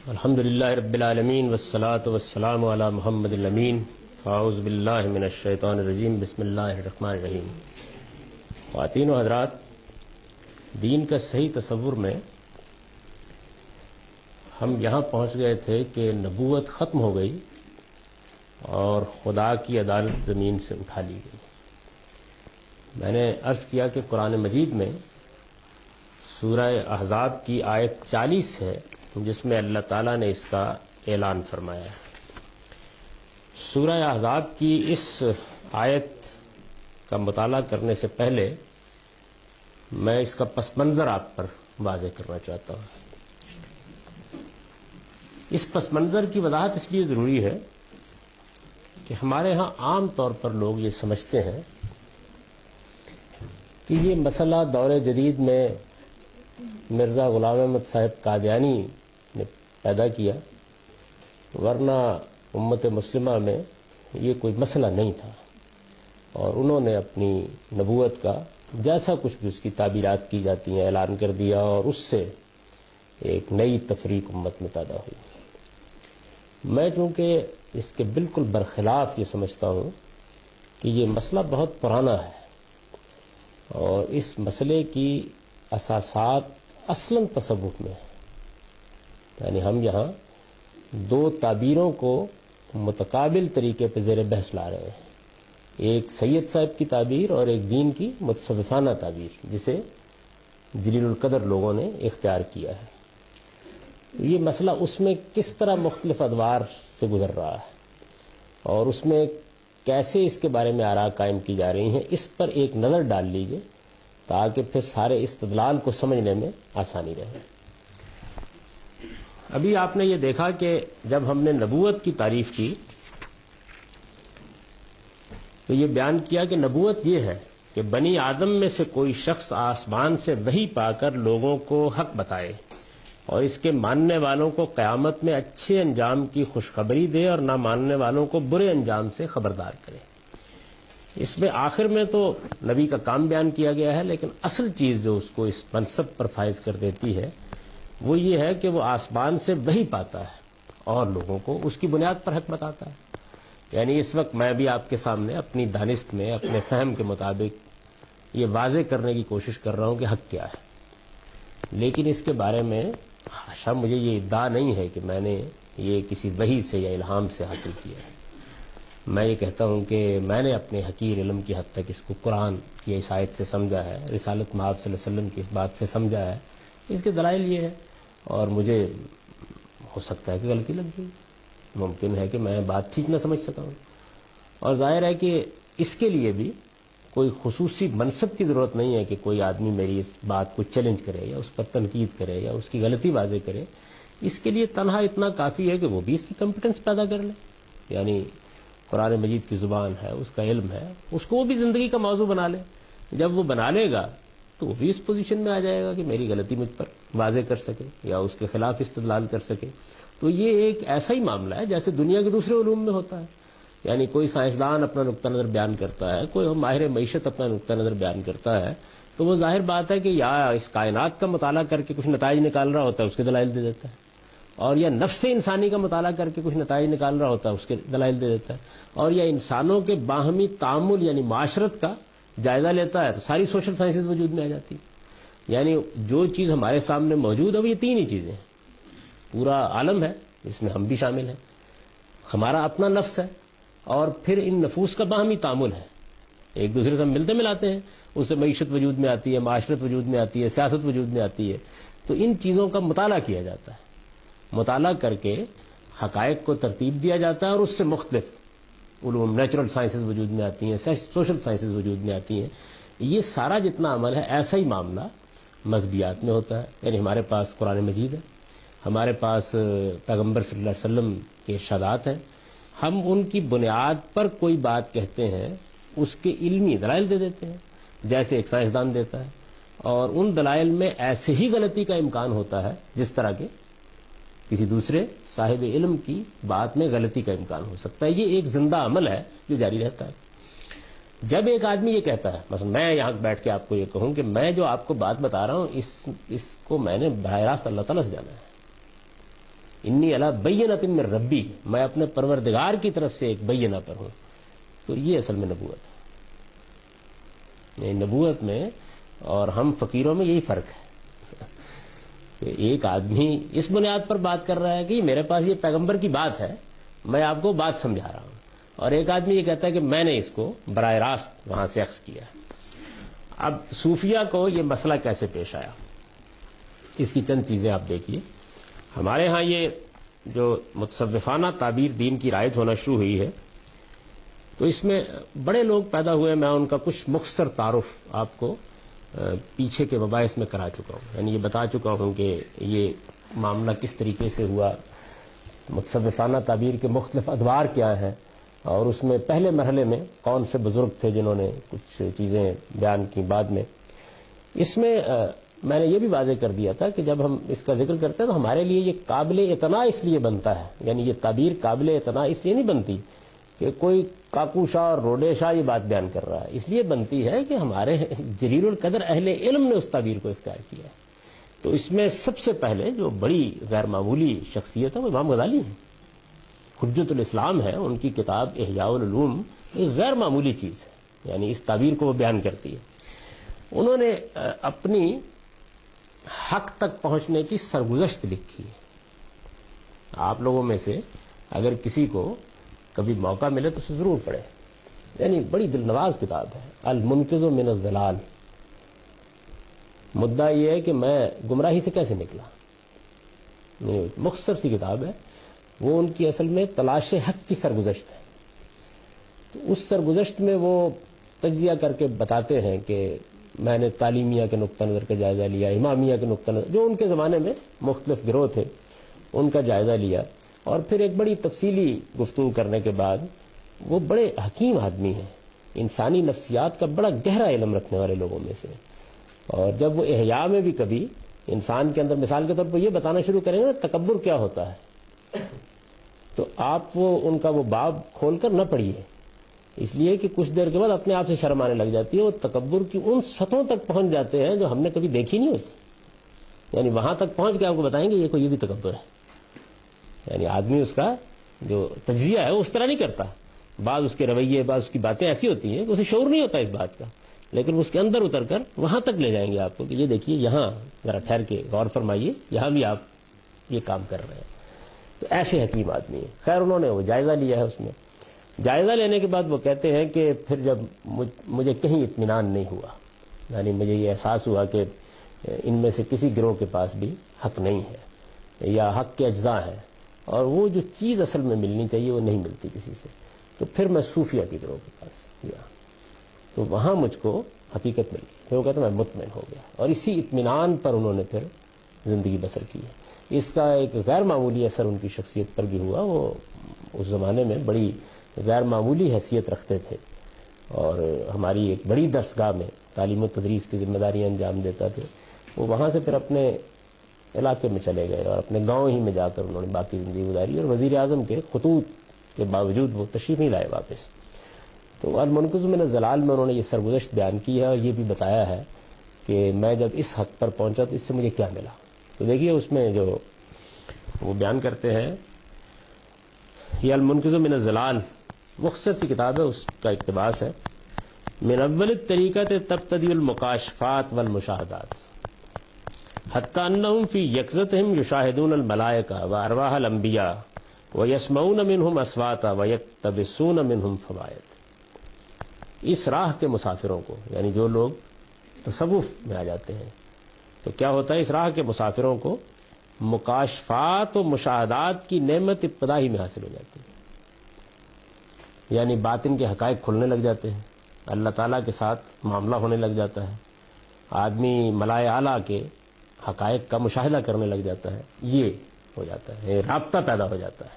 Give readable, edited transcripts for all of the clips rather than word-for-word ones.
الحمدللہ رب العالمین والصلاة والسلام علی محمد الامین. اعوذ باللہ من الشیطان الرجیم. بسم اللہ الرحمن الرحیم. خواتین و حضرات، دین کا صحیح تصور میں ہم یہاں پہنچ گئے تھے کہ نبوت ختم ہو گئی اور خدا کی عدالت زمین سے اٹھا لی گئی. میں نے عرض کیا کہ قرآن مجید میں سورہ احزاب کی آیت 40 ہے جس میں اللہ تعالیٰ نے اس کا اعلان فرمایا ہے. سورہ احزاب کی اس آیت کا مطالعہ کرنے سے پہلے میں اس کا پس منظر آپ پر واضح کرنا چاہتا ہوں. اس پس منظر کی وضاحت اس لیے ضروری ہے کہ ہمارے ہاں عام طور پر لوگ یہ سمجھتے ہیں کہ یہ مسئلہ دور جدید میں مرزا غلام احمد صاحب قادیانی نے پیدا کیا، ورنہ امت مسلمہ میں یہ کوئی مسئلہ نہیں تھا، اور انہوں نے اپنی نبوت کا جیسا کچھ بھی اس کی تعبیرات کی جاتی ہیں اعلان کر دیا، اور اس سے ایک نئی تفریق امت میں پیدا ہوئی. میں چونکہ اس کے بالکل برخلاف یہ سمجھتا ہوں کہ یہ مسئلہ بہت پرانا ہے، اور اس مسئلے کی اساسات اصلاً تصوف میں ہے. یعنی ہم یہاں دو تعبیروں کو متقابل طریقے پہ زیر بحث لا رہے ہیں، ایک سید صاحب کی تعبیر اور ایک دین کی متصوفانہ تعبیر جسے جلیل القدر لوگوں نے اختیار کیا ہے. یہ مسئلہ اس میں کس طرح مختلف ادوار سے گزر رہا ہے اور اس میں کیسے اس کے بارے میں آراء قائم کی جا رہی ہیں، اس پر ایک نظر ڈال لیجئے تاکہ پھر سارے استدلال کو سمجھنے میں آسانی رہے. ابھی آپ نے یہ دیکھا کہ جب ہم نے نبوت کی تعریف کی تو یہ بیان کیا کہ نبوت یہ ہے کہ بنی آدم میں سے کوئی شخص آسمان سے وحی پا کر لوگوں کو حق بتائے اور اس کے ماننے والوں کو قیامت میں اچھے انجام کی خوشخبری دے اور نہ ماننے والوں کو برے انجام سے خبردار کرے. اس میں آخر میں تو نبی کا کام بیان کیا گیا ہے، لیکن اصل چیز جو اس کو اس منصب پر فائز کر دیتی ہے وہ یہ ہے کہ وہ آسمان سے وحی پاتا ہے اور لوگوں کو اس کی بنیاد پر حق بتاتا ہے. یعنی اس وقت میں بھی آپ کے سامنے اپنی دانست میں اپنے فہم کے مطابق یہ واضح کرنے کی کوشش کر رہا ہوں کہ حق کیا ہے، لیکن اس کے بارے میں حاشا مجھے یہ ادعا نہیں ہے کہ میں نے یہ کسی وحی سے یا الہام سے حاصل کیا ہے. میں یہ کہتا ہوں کہ میں نے اپنے حقیر علم کی حد تک اس کو قرآن کی اس آیت سے سمجھا ہے، رسالت محمد صلی اللہ علیہ وسلم کی اس بات سے سمجھا ہے. اس کے دلائل یہ ہے، اور مجھے ہو سکتا ہے کہ غلطی لگ گئی، ممکن ہے کہ میں بات ٹھیک نہ سمجھ سکا ہوں، اور ظاہر ہے کہ اس کے لیے بھی کوئی خصوصی منصب کی ضرورت نہیں ہے کہ کوئی آدمی میری اس بات کو چیلنج کرے یا اس پر تنقید کرے یا اس کی غلطی واضح کرے. اس کے لیے تنہا اتنا کافی ہے کہ وہ بھی اس کی کمپٹنس پیدا کر لے. یعنی قرآن مجید کی زبان ہے، اس کا علم ہے، اس کو وہ بھی زندگی کا موضوع بنا لے. جب وہ بنا لے گا تو وہ بھی اس پوزیشن میں آ جائے گا کہ میری غلطی مجھ پر واضح کر سکے یا اس کے خلاف استدلال کر سکے. تو یہ ایک ایسا ہی معاملہ ہے جیسے دنیا کے دوسرے علوم میں ہوتا ہے. یعنی کوئی سائنسدان اپنا نقطہ نظر بیان کرتا ہے، کوئی ماہر معیشت اپنا نقطہ نظر بیان کرتا ہے، تو وہ ظاہر بات ہے کہ یا اس کائنات کا مطالعہ کر کے کچھ نتائج نکال رہا ہوتا ہے، اس کے دلائل دے دیتا ہے، اور یا نفس انسانی کا مطالعہ کر کے کچھ نتائج نکال رہا ہوتا ہے، اس کے دلائل دے دیتا ہے، اور یا انسانوں کے باہمی تعامل یعنی معاشرت کا جائزہ لیتا ہے، تو ساری سوشل سائنسز وجود میں آ جاتی. یعنی جو چیز ہمارے سامنے موجود ہے وہ یہ تین ہی چیزیں ہیں. پورا عالم ہے، اس میں ہم بھی شامل ہیں، ہمارا اپنا نفس ہے، اور پھر ان نفوس کا باہمی تعامل ہے، ایک دوسرے سے ہم ملتے ملاتے ہیں، اس سے معیشت وجود میں آتی ہے، معاشرت وجود میں آتی ہے، سیاست وجود میں آتی ہے. تو ان چیزوں کا مطالعہ کیا جاتا ہے، مطالعہ کر کے حقائق کو ترتیب دیا جاتا ہے، اور اس سے مختلف علوم نیچرل سائنسز وجود میں آتی ہیں، سوشل سائنسز وجود میں آتی ہیں. یہ سارا جتنا عمل ہے ایسا ہی معاملہ مذہبیات میں ہوتا ہے. یعنی ہمارے پاس قرآن مجید ہے، ہمارے پاس پیغمبر صلی اللہ علیہ وسلم کے ارشادات ہیں، ہم ان کی بنیاد پر کوئی بات کہتے ہیں، اس کے علمی دلائل دے دیتے ہیں جیسے ایک سائنسدان دیتا ہے، اور ان دلائل میں ایسے ہی غلطی کا امکان ہوتا ہے جس طرح کے کسی دوسرے صاحب علم کی بات میں غلطی کا امکان ہو سکتا ہے. یہ ایک زندہ عمل ہے جو جاری رہتا ہے. جب ایک آدمی یہ کہتا ہے، مثلا میں یہاں بیٹھ کے آپ کو یہ کہوں کہ میں جو آپ کو بات بتا رہا ہوں اس کو میں نے براہ راست اللہ تعالیٰ سے جانا ہے، انی علی بینۃ من ربی، میں اپنے پروردگار کی طرف سے ایک بینہ پر ہوں، تو یہ اصل میں نبوت ہے۔ نبوت میں اور ہم فقیروں میں یہی فرق ہے کہ ایک آدمی اس بنیاد پر بات کر رہا ہے کہ میرے پاس یہ پیغمبر کی بات ہے، میں آپ کو بات سمجھا رہا ہوں، اور ایک آدمی یہ کہتا ہے کہ میں نے اس کو براہ راست وہاں سے اخذ کیا۔ اب صوفیہ کو یہ مسئلہ کیسے پیش آیا، اس کی چند چیزیں آپ دیکھیے۔ ہمارے ہاں یہ جو متصوفانہ تعبیر دین کی رائج ہونا شروع ہوئی ہے، تو اس میں بڑے لوگ پیدا ہوئے، میں ان کا کچھ مختصر تعارف آپ کو پیچھے کے مباحث میں کرا چکا ہوں، یعنی یہ بتا چکا ہوں کہ یہ معاملہ کس طریقے سے ہوا، متصوفانہ تعبیر کے مختلف ادوار کیا ہیں، اور اس میں پہلے مرحلے میں کون سے بزرگ تھے جنہوں نے کچھ چیزیں بیان کی بعد میں۔ اس میں میں نے یہ بھی واضح کر دیا تھا کہ جب ہم اس کا ذکر کرتے ہیں تو ہمارے لیے یہ قابل اعتنا اس لیے بنتا ہے، یعنی یہ تعبیر قابل اعتنا اس لیے نہیں بنتی کہ کوئی کاکو شاہ اور روڈے شاہ یہ بات بیان کر رہا ہے، اس لیے بنتی ہے کہ ہمارے جلیل القدر اہل علم نے اس تعبیر کو اختیار کیا ہے۔ تو اس میں سب سے پہلے جو بڑی غیر معمولی شخصیت ہے وہ امام غزالی ہے، حجت الاسلام ہے، ان کی کتاب احیاء العلوم ایک غیر معمولی چیز ہے، یعنی اس تعبیر کو وہ بیان کرتی ہے۔ انہوں نے اپنی حق تک پہنچنے کی سرگزشت لکھی ہے۔ آپ لوگوں میں سے اگر کسی کو کبھی موقع ملے تو اسے ضرور پڑھے، یعنی بڑی دل نواز کتاب ہے، المنقذ من الضلال۔ مدعا یہ ہے کہ میں گمراہی سے کیسے نکلا، مختصر سی کتاب ہے، وہ ان کی اصل میں تلاش حق کی سرگزشت ہے۔ تو اس سرگزشت میں وہ تجزیہ کر کے بتاتے ہیں کہ میں نے تعلیمیہ کے نقطہ نظر کا جائزہ لیا، امامیہ کے نقطہ نظر، جو ان کے زمانے میں مختلف گروہ تھے ان کا جائزہ لیا، اور پھر ایک بڑی تفصیلی گفتگو کرنے کے بعد وہ بڑے حکیم آدمی ہیں، انسانی نفسیات کا بڑا گہرا علم رکھنے والے لوگوں میں سے، اور جب وہ احیاء میں بھی کبھی انسان کے اندر مثال کے طور پر یہ بتانا شروع کریں گے نا تکبر کیا ہوتا ہے، تو آپ ان کا وہ باب کھول کر نہ پڑھیے، اس لیے کہ کچھ دیر کے بعد اپنے آپ سے شرم آنے لگ جاتی ہے، وہ تکبر کی ان سطحوں تک پہنچ جاتے ہیں جو ہم نے کبھی دیکھی نہیں ہوتی، یعنی وہاں تک پہنچ کے آپ کو بتائیں گے یہ کوئی بھی تکبر ہے، یعنی آدمی اس کا جو تجزیہ ہے وہ اس طرح نہیں کرتا، بعض اس کے رویے، بعض اس کی باتیں ایسی ہوتی ہیں کہ اسے شعور نہیں ہوتا اس بات کا، لیکن اس کے اندر اتر کر وہاں تک لے جائیں گے آپ کو کہ یہ دیکھیے یہاں ذرا ٹھہر کے غور فرمائیے، یہاں بھی آپ یہ کام کر رہے ہیں۔ تو ایسے حکیم آدمی ہیں۔ خیر انہوں نے وہ جائزہ لیا ہے، اس میں جائزہ لینے کے بعد وہ کہتے ہیں کہ پھر جب مجھے کہیں اطمینان نہیں ہوا، یعنی مجھے یہ احساس ہوا کہ ان میں سے کسی گروہ کے پاس بھی حق نہیں ہے یا حق کے اجزاء ہیں، اور وہ جو چیز اصل میں ملنی چاہیے وہ نہیں ملتی کسی سے، تو پھر میں صوفیہ کی گروہ کے پاس گیا، تو وہاں مجھ کو حقیقت ملی، پھر وہ کہتے ہیں میں مطمئن ہو گیا، اور اسی اطمینان پر انہوں نے پھر زندگی بسر کی ہے۔ اس کا ایک غیر معمولی اثر ان کی شخصیت پر بھی ہوا، وہ اس زمانے میں بڑی غیر معمولی حیثیت رکھتے تھے، اور ہماری ایک بڑی درسگاہ میں تعلیم و تدریس کی ذمہ داریاں انجام دیتا تھے۔ وہ وہاں سے پھر اپنے علاقے میں چلے گئے اور اپنے گاؤں ہی میں جا کر انہوں نے باقی زندگی گزاری، اور وزیر اعظم کے خطوط کے باوجود وہ تشریف نہیں لائے واپس۔ تو المنقذ من الضلال میں انہوں نے یہ سرگزشت بیان کی ہے، اور یہ بھی بتایا ہے کہ میں جب اس حد پر پہنچا تو اس سے مجھے کیا ملا۔ تو دیکھیے اس میں جو وہ بیان کرتے ہیں، یہ المنقذ من الضلال مختصر سی کتاب ہے، اس کا اقتباس ہے، من اول الطریقۃ تبتدی المکاشفات والمشاہدات حتی انہم فی یقظتہم یشاہدون الملائکہ وارواح الانبیاء ویسمعون منہم اصواتا ویقتبسون منہم فوائد۔ اس راہ کے مسافروں کو، یعنی جو لوگ تصوف میں آ جاتے ہیں، تو کیا ہوتا ہے، اس راہ کے مسافروں کو مکاشفات و مشاہدات کی نعمت ابتدائی میں حاصل ہو جاتی ہے، یعنی باطن کے حقائق کھلنے لگ جاتے ہیں، اللہ تعالیٰ کے ساتھ معاملہ ہونے لگ جاتا ہے، آدمی ملائے اعلیٰ کے حقائق کا مشاہدہ کرنے لگ جاتا ہے، یہ ہو جاتا ہے، رابطہ پیدا ہو جاتا ہے،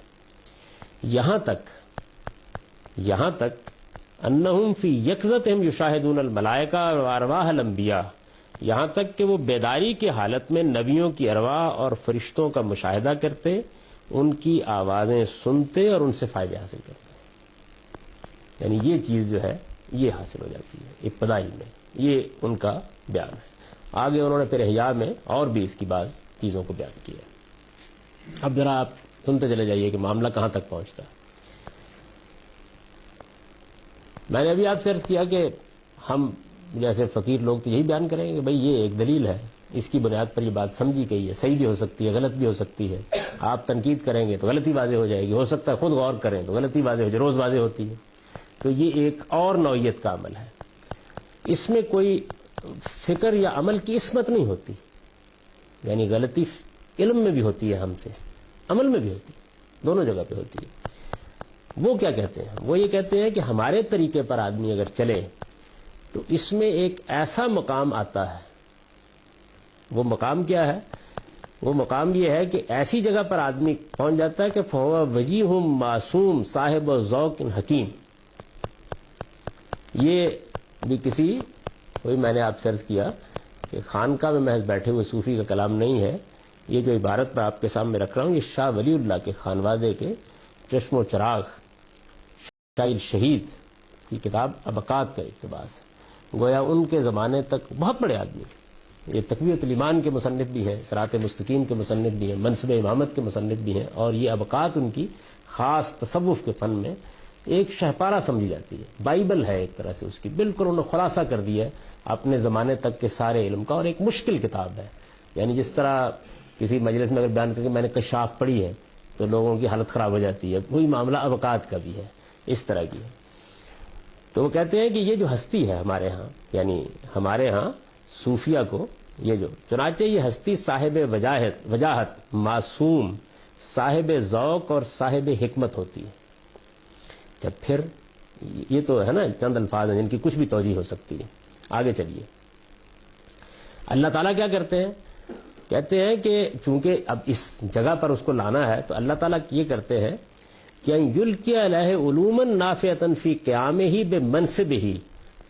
یہاں تک انہم فی یقظتہم یشاہدون الملائکہ وارواح الانبیاء، یہاں تک کہ وہ بیداری کی حالت میں نبیوں کی ارواح اور فرشتوں کا مشاہدہ کرتے، ان کی آوازیں سنتے اور ان سے فائدے حاصل کرتے، یعنی یہ چیز جو ہے یہ حاصل ہو جاتی ہے ابتدائی میں. یہ ان کا بیان ہے. آگے انہوں نے پھر احیاء میں اور بھی اس کی بعض چیزوں کو بیان کیا. اب ذرا آپ سنتے چلے جائیے کہ معاملہ کہاں تک پہنچتا ہے. میں نے ابھی آپ سے عرض کیا کہ ہم جیسے فقیر لوگ تو یہی بیان کریں گے کہ بھئی یہ ایک دلیل ہے, اس کی بنیاد پر یہ بات سمجھی گئی ہے, صحیح بھی ہو سکتی ہے, غلط بھی ہو سکتی ہے. آپ تنقید کریں گے تو غلطی واضح ہو جائے گی, ہو سکتا ہے خود غور کریں تو غلطی واضح ہو جائے, روز واضح ہوتی ہے. تو یہ ایک اور نوعیت کا عمل ہے. اس میں کوئی فکر یا عمل کی عصمت نہیں ہوتی. یعنی غلطی علم میں بھی ہوتی ہے ہم سے, عمل میں بھی ہوتی ہے, دونوں جگہ پہ ہوتی ہے. وہ کیا کہتے ہیں؟ وہ یہ کہتے ہیں کہ ہمارے طریقے پر آدمی اگر چلے تو اس میں ایک ایسا مقام آتا ہے. وہ مقام کیا ہے؟ وہ مقام یہ ہے کہ ایسی جگہ پر آدمی پہنچ جاتا ہے کہ فہو وجیہ معصوم صاحب و ذوق حکیم. یہ بھی کوئی میں نے آپ سے عرض کیا کہ خانقاہ میں محض بیٹھے ہوئے صوفی کا کلام نہیں ہے. یہ جو عبارت میں آپ کے سامنے رکھ رہا ہوں یہ شاہ ولی اللہ کے خانوادے کے چشم و چراغ شاعر شہید کی کتاب ابقات کا اقتباس ہے. گویا ان کے زمانے تک بہت بڑے آدمی, یہ تقویۃ الایمان کے مصنف بھی ہیں, صراط مستقیم کے مصنف بھی ہیں, منصب امامت کے مصنف بھی ہیں, اور یہ ابقات ان کی خاص تصوف کے فن میں ایک شہپارہ سمجھی جاتی ہے. بائبل ہے ایک طرح سے اس کی, بالکل انہوں نے خلاصہ کر دیا ہے اپنے زمانے تک کے سارے علم کا, اور ایک مشکل کتاب ہے. یعنی جس طرح کسی مجلس میں اگر بیان کر کے میں نے کشاف پڑھی ہے تو لوگوں کی حالت خراب ہو جاتی ہے, وہی معاملہ ابقات کا بھی ہے, اس طرح کی ہے. تو وہ کہتے ہیں کہ یہ جو ہستی ہے ہمارے ہاں, یعنی ہمارے ہاں صوفیہ کو یہ جو چنانچہ یہ ہستی صاحب وجاہت معصوم صاحب ذوق اور صاحب حکمت ہوتی ہے. جب پھر یہ تو ہے نا چند الفاظ ہیں جن کی کچھ بھی توجیہ ہو سکتی ہے. آگے چلیے. اللہ تعالیٰ کیا کرتے ہیں؟ کہتے ہیں کہ چونکہ اب اس جگہ پر اس کو لانا ہے تو اللہ تعالیٰ یہ کرتے ہیں کہ یلقی علیہ علوما نافعۃ فی قیامہ بمنصبہ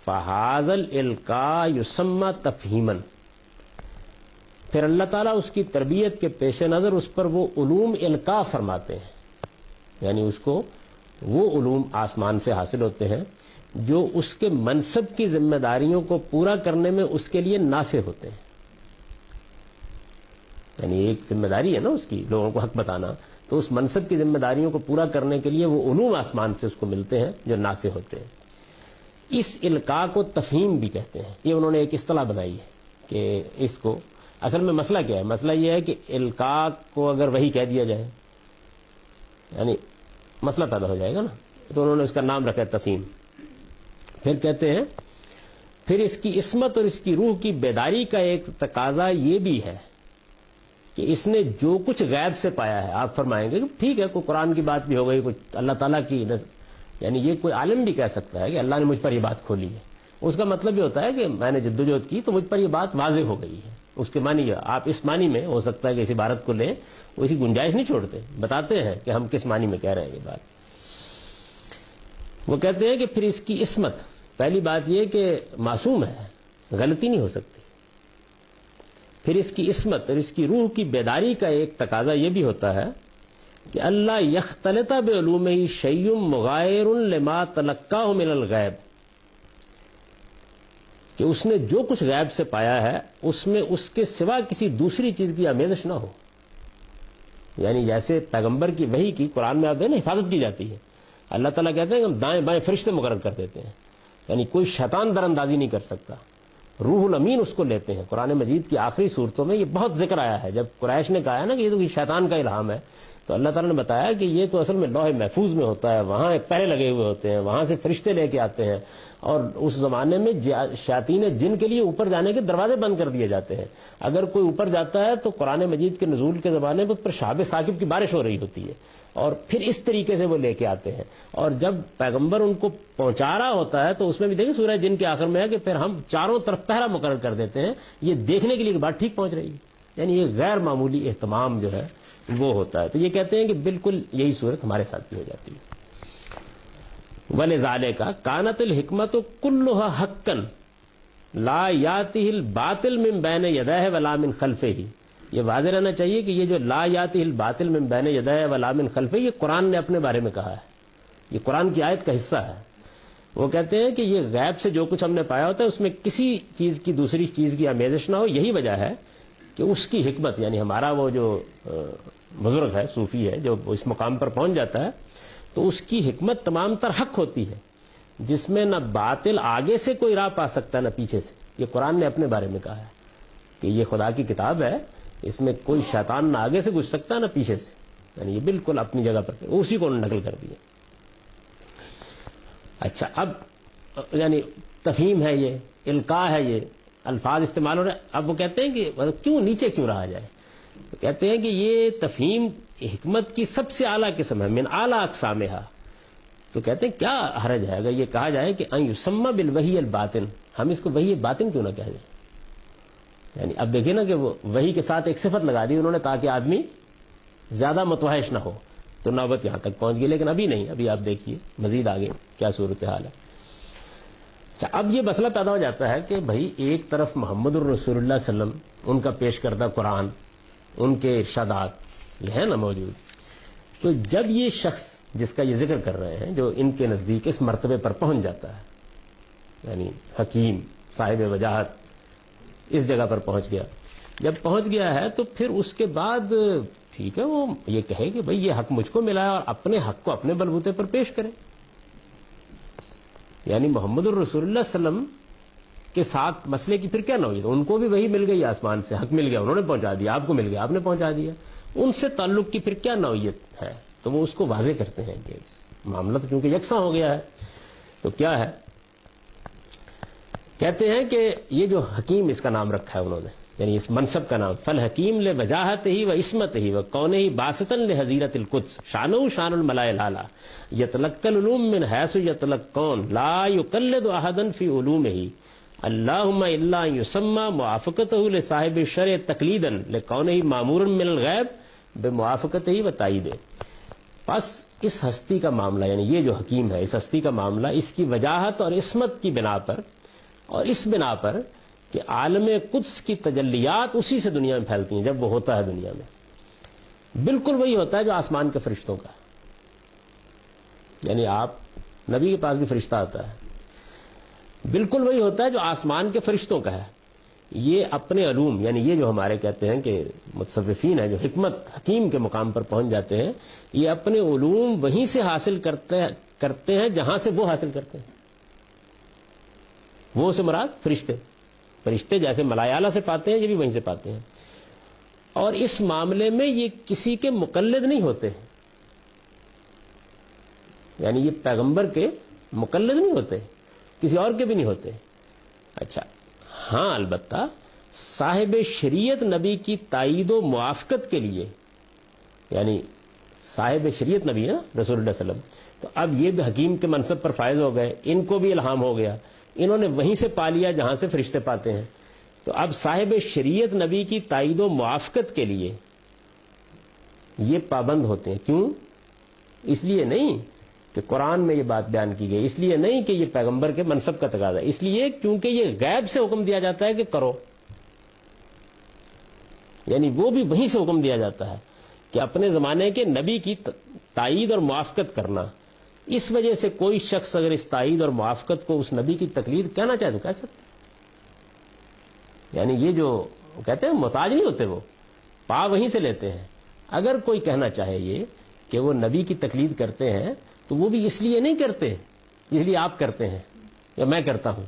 فہذا الالقاء یسمى تفہیما. پھر اللہ تعالیٰ اس کی تربیت کے پیش نظر اس پر وہ علوم القاء فرماتے ہیں. یعنی اس کو وہ علوم آسمان سے حاصل ہوتے ہیں جو اس کے منصب کی ذمہ داریوں کو پورا کرنے میں اس کے لیے نافع ہوتے ہیں. یعنی ایک ذمہ داری ہے نا اس کی, لوگوں کو حق بتانا, تو اس منصب کی ذمہ داریوں کو پورا کرنے کے لیے وہ علوم آسمان سے اس کو ملتے ہیں جو نافع ہوتے ہیں. اس القاء کو تفہیم بھی کہتے ہیں. یہ انہوں نے ایک اصطلاح بنائی ہے کہ اس کو اصل میں مسئلہ کیا ہے؟ مسئلہ یہ ہے کہ القاء کو اگر وہی کہہ دیا جائے یعنی مسئلہ پیدا ہو جائے گا نا, تو انہوں نے اس کا نام رکھا ہے تفہیم. پھر کہتے ہیں پھر اس کی عصمت اور اس کی روح کی بیداری کا ایک تقاضا یہ بھی ہے کہ اس نے جو کچھ غیب سے پایا ہے, آپ فرمائیں گے کہ ٹھیک ہے کوئی قرآن کی بات بھی ہو گئی, کوئی اللہ تعالیٰ کی, یعنی یہ کوئی عالم بھی کہہ سکتا ہے کہ اللہ نے مجھ پر یہ بات کھولی ہے. اس کا مطلب یہ ہوتا ہے کہ میں نے جدوجہد کی تو مجھ پر یہ بات واضح ہو گئی ہے. اس کے معنی یہ, آپ اس معنی میں ہو سکتا ہے کہ اس عبارت کو لیں, اسی گنجائش نہیں چھوڑتے, بتاتے ہیں کہ ہم کس معنی میں کہہ رہے ہیں یہ بات. وہ کہتے ہیں کہ پھر اس کی عصمت, پہلی بات یہ کہ معصوم ہے, غلطی نہیں ہو سکتی. پھر اس کی عصمت اور اس کی روح کی بیداری کا ایک تقاضا یہ بھی ہوتا ہے کہ اللہ یختلط بعلومہ شیء مغایر لما تلقاہ من الغیب, کہ اس نے جو کچھ غیب سے پایا ہے اس میں اس کے سوا کسی دوسری چیز کی آمیزش نہ ہو. یعنی جیسے پیغمبر کی وحی کی قرآن میں آپ دیکھیں حفاظت کی جاتی ہے, اللہ تعالیٰ کہتے ہیں کہ ہم دائیں بائیں فرشتے مقرر کر دیتے ہیں, یعنی کوئی شیطان در اندازی نہیں کر سکتا. روح الامین اس کو لیتے ہیں. قرآن مجید کی آخری صورتوں میں یہ بہت ذکر آیا ہے. جب قریش نے کہا ہے نا کہ یہ تو شیطان کا الہام ہے, تو اللہ تعالیٰ نے بتایا کہ یہ تو اصل میں لوح محفوظ میں ہوتا ہے, وہاں ایک پہرے لگے ہوئے ہوتے ہیں, وہاں سے فرشتے لے کے آتے ہیں, اور اس زمانے میں شیاطین جن کے لیے اوپر جانے کے دروازے بند کر دیے جاتے ہیں. اگر کوئی اوپر جاتا ہے تو قرآن مجید کے نزول کے زمانے میں اس پر شہاب ثاقب کی بارش ہو رہی ہوتی ہے, اور پھر اس طریقے سے وہ لے کے آتے ہیں. اور جب پیغمبر ان کو پہنچا رہا ہوتا ہے تو اس میں بھی دیکھیں سورہ جن کے آخر میں ہے کہ پھر ہم چاروں طرف پہرا مقرر کر دیتے ہیں, یہ دیکھنے کے لیے کہ بات ٹھیک پہنچ رہی ہے. یعنی یہ غیر معمولی اہتمام جو ہے وہ ہوتا ہے. تو یہ کہتے ہیں کہ بالکل یہی صورت ہمارے ساتھ بھی ہو جاتی ہے. وَلِذَالِكَ كَانَتِ الْحِكْمَةُ كُلُّهَا حَقًّا لَا يَأْتِهِ الْبَاطِلُ مِنْ بَيْنِ يَدَيْهِ وَلَا مِنْ خَلْفِهِ. یہ واضح رہنا چاہیے کہ یہ جو لا یاتی الباطل من بین یدیہ ولا من خلفہ, یہ قرآن نے اپنے بارے میں کہا ہے, یہ قرآن کی آیت کا حصہ ہے. وہ کہتے ہیں کہ یہ غیب سے جو کچھ ہم نے پایا ہوتا ہے اس میں کسی چیز کی دوسری چیز کی آمیزش نہ ہو. یہی وجہ ہے کہ اس کی حکمت، یعنی ہمارا وہ جو بزرگ ہے، صوفی ہے، جو اس مقام پر پہنچ جاتا ہے تو اس کی حکمت تمام تر حق ہوتی ہے، جس میں نہ باطل آگے سے کوئی راہ پا سکتا نہ پیچھے سے. یہ قرآن نے اپنے بارے میں کہا ہے کہ یہ خدا کی کتاب ہے، اس میں کوئی شیطان نہ آگے سے گھس سکتا نہ پیچھے سے. یعنی یہ بالکل اپنی جگہ پر اسی کو نقل کر دیا. اچھا، اب یعنی تفہیم ہے، یہ القاء ہے، یہ الفاظ استعمال ہو رہے ہیں. اب وہ کہتے ہیں کہ کیوں نیچے کیوں رہا جائے؟ تو کہتے ہیں کہ یہ تفہیم حکمت کی سب سے اعلیٰ قسم ہے، من اعلیٰ اقسامہا. تو کہتے ہیں کیا حرج ہے اگر یہ کہا جائے کہ ان یسمى بالوحی الباطن، ہم اس کو وحی باطن کیوں نہ کہہ دیں؟ یعنی اب دیکھیں نا کہ وہ وحی کے ساتھ ایک صفت لگا دی انہوں نے تاکہ آدمی زیادہ متوحش نہ ہو. تو نوبت یہاں تک پہنچ گئی، لیکن ابھی نہیں، ابھی آپ دیکھیے مزید آگے کیا صورتحال ہے. اچھا، اب یہ مسئلہ پیدا ہو جاتا ہے کہ بھائی ایک طرف محمد الرسول اللہ صلی اللہ علیہ وسلم، ان کا پیش کردہ قرآن، ان کے ارشادات یہ ہے نا موجود. تو جب یہ شخص جس کا یہ ذکر کر رہے ہیں جو ان کے نزدیک اس مرتبے پر پہنچ جاتا ہے، یعنی حکیم صاحب وجاہت اس جگہ پر پہنچ گیا، جب پہنچ گیا ہے تو پھر اس کے بعد ٹھیک ہے وہ یہ کہے کہ بھئی یہ حق مجھ کو ملا ہے اور اپنے حق کو اپنے بلبوتے پر پیش کرے. یعنی محمد الرسول اللہ صلی اللہ علیہ وسلم کے ساتھ مسئلے کی پھر کیا نوعیت؟ ان کو بھی وہی مل گئی آسمان سے، حق مل گیا، انہوں نے پہنچا دیا، آپ کو مل گیا، آپ نے پہنچا دیا. ان سے تعلق کی پھر کیا نوعیت ہے؟ تو وہ اس کو واضح کرتے ہیں کہ معاملہ تو چونکہ یکساں ہو گیا ہے تو کیا ہے. کہتے ہیں کہ یہ جو حکیم اس کا نام رکھا ہے انہوں نے، یعنی اس منصب کا نام، فل حکیم لے وجاہت ہی و عصمت ہی و کون ہی باسطن لے حضیرت القدس شان شان الملائے لالا یتلق العلوم من حیث یتلق کون لا یقلد احدا فی علومہ اللہم الا یسمى موافقتہ لصاحب الشرع تقلیدا لکونہ مامورا من الغیب بموافقتہ و تائیدہ. بس اس ہستی کا معاملہ، یعنی یہ جو حکیم ہے، اس ہستی کا معاملہ اس کی وجاہت اور عصمت کی بنا پر، اور اس بنا پر کہ عالم قدس کی تجلیات اسی سے دنیا میں پھیلتی ہیں جب وہ ہوتا ہے دنیا میں، بالکل وہی ہوتا ہے جو آسمان کے فرشتوں کا. یعنی آپ نبی کے پاس بھی فرشتہ آتا ہے، بالکل وہی ہوتا ہے جو آسمان کے فرشتوں کا ہے. یہ اپنے علوم، یعنی یہ جو ہمارے کہتے ہیں کہ متصوفین ہیں جو حکمت حکیم کے مقام پر پہنچ جاتے ہیں، یہ اپنے علوم وہیں سے حاصل کرتے ہیں جہاں سے وہ حاصل کرتے ہیں. وہ سے مراد فرشتے جیسے ملائے اعلیٰ سے پاتے ہیں، یہ بھی وہیں سے پاتے ہیں. اور اس معاملے میں یہ کسی کے مقلد نہیں ہوتے، یعنی یہ پیغمبر کے مقلد نہیں ہوتے، کسی اور کے بھی نہیں ہوتے. اچھا ہاں، البتہ صاحب شریعت نبی کی تائید و موافقت کے لیے، یعنی صاحب شریعت نبی ہے رسول اللہ صلی اللہ علیہ وسلم، تو اب یہ بھی حکیم کے منصب پر فائز ہو گئے، ان کو بھی الہام ہو گیا، انہوں نے وہیں سے پا لیا جہاں سے فرشتے پاتے ہیں. تو اب صاحب شریعت نبی کی تائید و موافقت کے لیے یہ پابند ہوتے ہیں. کیوں؟ اس لیے نہیں کہ قرآن میں یہ بات بیان کی گئی، اس لیے نہیں کہ یہ پیغمبر کے منصب کا تقاضا ہے، اس لیے کیونکہ یہ غیب سے حکم دیا جاتا ہے کہ کرو. یعنی وہ بھی وہیں سے حکم دیا جاتا ہے کہ اپنے زمانے کے نبی کی تائید اور موافقت کرنا. اس وجہ سے کوئی شخص اگر اس تائید اور موافقت کو اس نبی کی تقلید کہنا چاہے تو کہہ سکتے. یعنی یہ جو کہتے ہیں محتاج نہیں ہوتے، وہ پا وہیں سے لیتے ہیں. اگر کوئی کہنا چاہے یہ کہ وہ نبی کی تقلید کرتے ہیں تو وہ بھی اس لیے نہیں کرتے اس لیے آپ کرتے ہیں یا میں کرتا ہوں،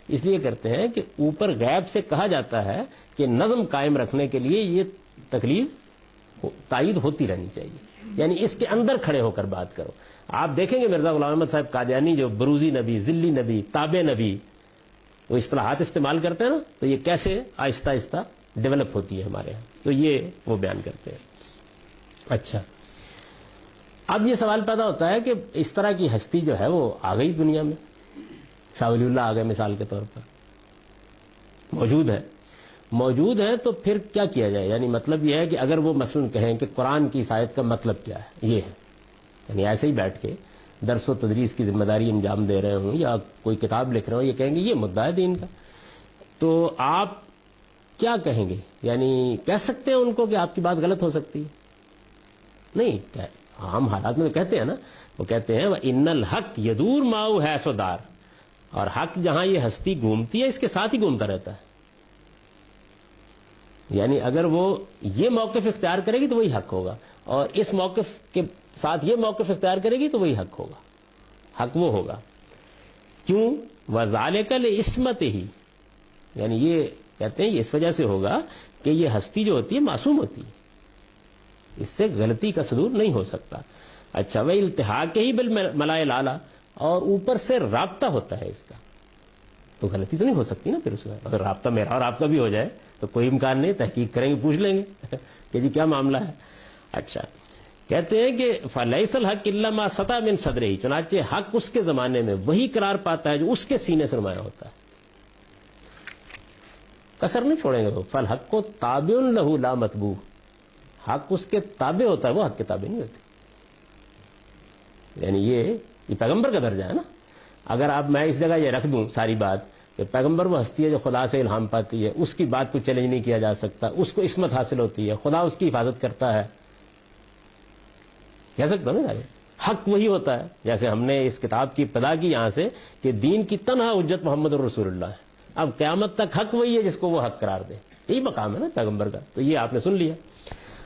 اس لیے کرتے ہیں کہ اوپر غیب سے کہا جاتا ہے کہ نظم قائم رکھنے کے لیے یہ تقلید تائید ہوتی رہنی چاہیے. یعنی اس کے اندر کھڑے ہو کر بات کرو. آپ دیکھیں گے مرزا غلام احمد صاحب قادیانی جو بروزی نبی، ذلی نبی، تابع نبی، وہ اصطلاحات استعمال کرتے ہیں نا، تو یہ کیسے آہستہ آہستہ ڈیولپ ہوتی ہے ہمارے یہاں، تو یہ وہ بیان کرتے ہیں. اچھا، اب یہ سوال پیدا ہوتا ہے کہ اس طرح کی ہستی جو ہے وہ آ گئی دنیا میں، شاہ ولی اللہ آ گئے مثال کے طور پر، موجود ہے تو پھر کیا کیا جائے؟ یعنی مطلب یہ ہے کہ اگر وہ مثلا کہیں کہ قرآن کی اس آیت کا مطلب کیا ہے، یہ ہے، یعنی ایسے ہی بیٹھ کے درس و تدریس کی ذمہ داری انجام دے رہے ہوں یا کوئی کتاب لکھ رہے ہوں، یہ کہیں گے یہ مدعا ہے دین کا، تو آپ کیا کہیں گے؟ یعنی کہہ سکتے ہیں ان کو کہ آپ کی بات غلط ہو سکتی ہے؟ نہیں، عام حالات میں کہتے ہیں نا، وہ کہتے ہیں ان الحق یدور ماؤ ہے سودار، اور حق جہاں یہ ہستی گھومتی ہے اس کے ساتھ ہی گھومتا رہتا ہے. یعنی اگر وہ یہ موقف اختیار کرے گی تو وہی حق ہوگا، اور اس موقف کے ساتھ یہ موقف اختیار کرے گی تو وہی حق ہوگا، حق وہ ہوگا. کیوں؟ وذالک لعصمتہ، یعنی یہ کہتے ہیں یہ اس وجہ سے ہوگا کہ یہ ہستی جو ہوتی ہے معصوم ہوتی ہے، اس سے غلطی کا صدور نہیں ہو سکتا. اچھا، وہ التحاق ہی بالملائے الاعلیٰ، اور اوپر سے رابطہ ہوتا ہے اس کا، تو غلطی تو نہیں ہو سکتی نا پھر اس میں. اگر رابطہ میرا اور آپ کا بھی ہو جائے تو کوئی امکان نہیں، تحقیق کریں گے، پوچھ لیں گے کہ جی کیا معاملہ ہے. اچھا، کہتے ہیں کہ فلیس الحق الا ما سطع من صدرہ، چنانچہ حق اس کے زمانے میں وہی قرار پاتا ہے جو اس کے سینے سے نمایاں ہوتا ہے. کسر نہیں چھوڑیں گے وہ. فالحق کو تابع لہ لا متبوع، حق اس کے تابع ہوتا ہے، وہ حق کے تابع نہیں ہوتی. یعنی یہ پیغمبر کا درجہ ہے نا. اگر آپ میں اس جگہ یہ رکھ دوں ساری بات کہ پیغمبر وہ ہستی ہے جو خدا سے الہام پاتی ہے، اس کی بات کو چیلنج نہیں کیا جا سکتا، اس کو عصمت حاصل ہوتی ہے، خدا اس کی حفاظت کرتا ہے، کہہ سکتا ہوں نا. حق وہی ہوتا ہے، جیسے ہم نے اس کتاب کی ابتدا کی یہاں سے کہ دین کی تنہا حجت محمد الرسول اللہ ہے. اب قیامت تک حق وہی ہے جس کو وہ حق قرار دے، یہی مقام ہے نا پیغمبر کا. تو یہ آپ نے سن لیا.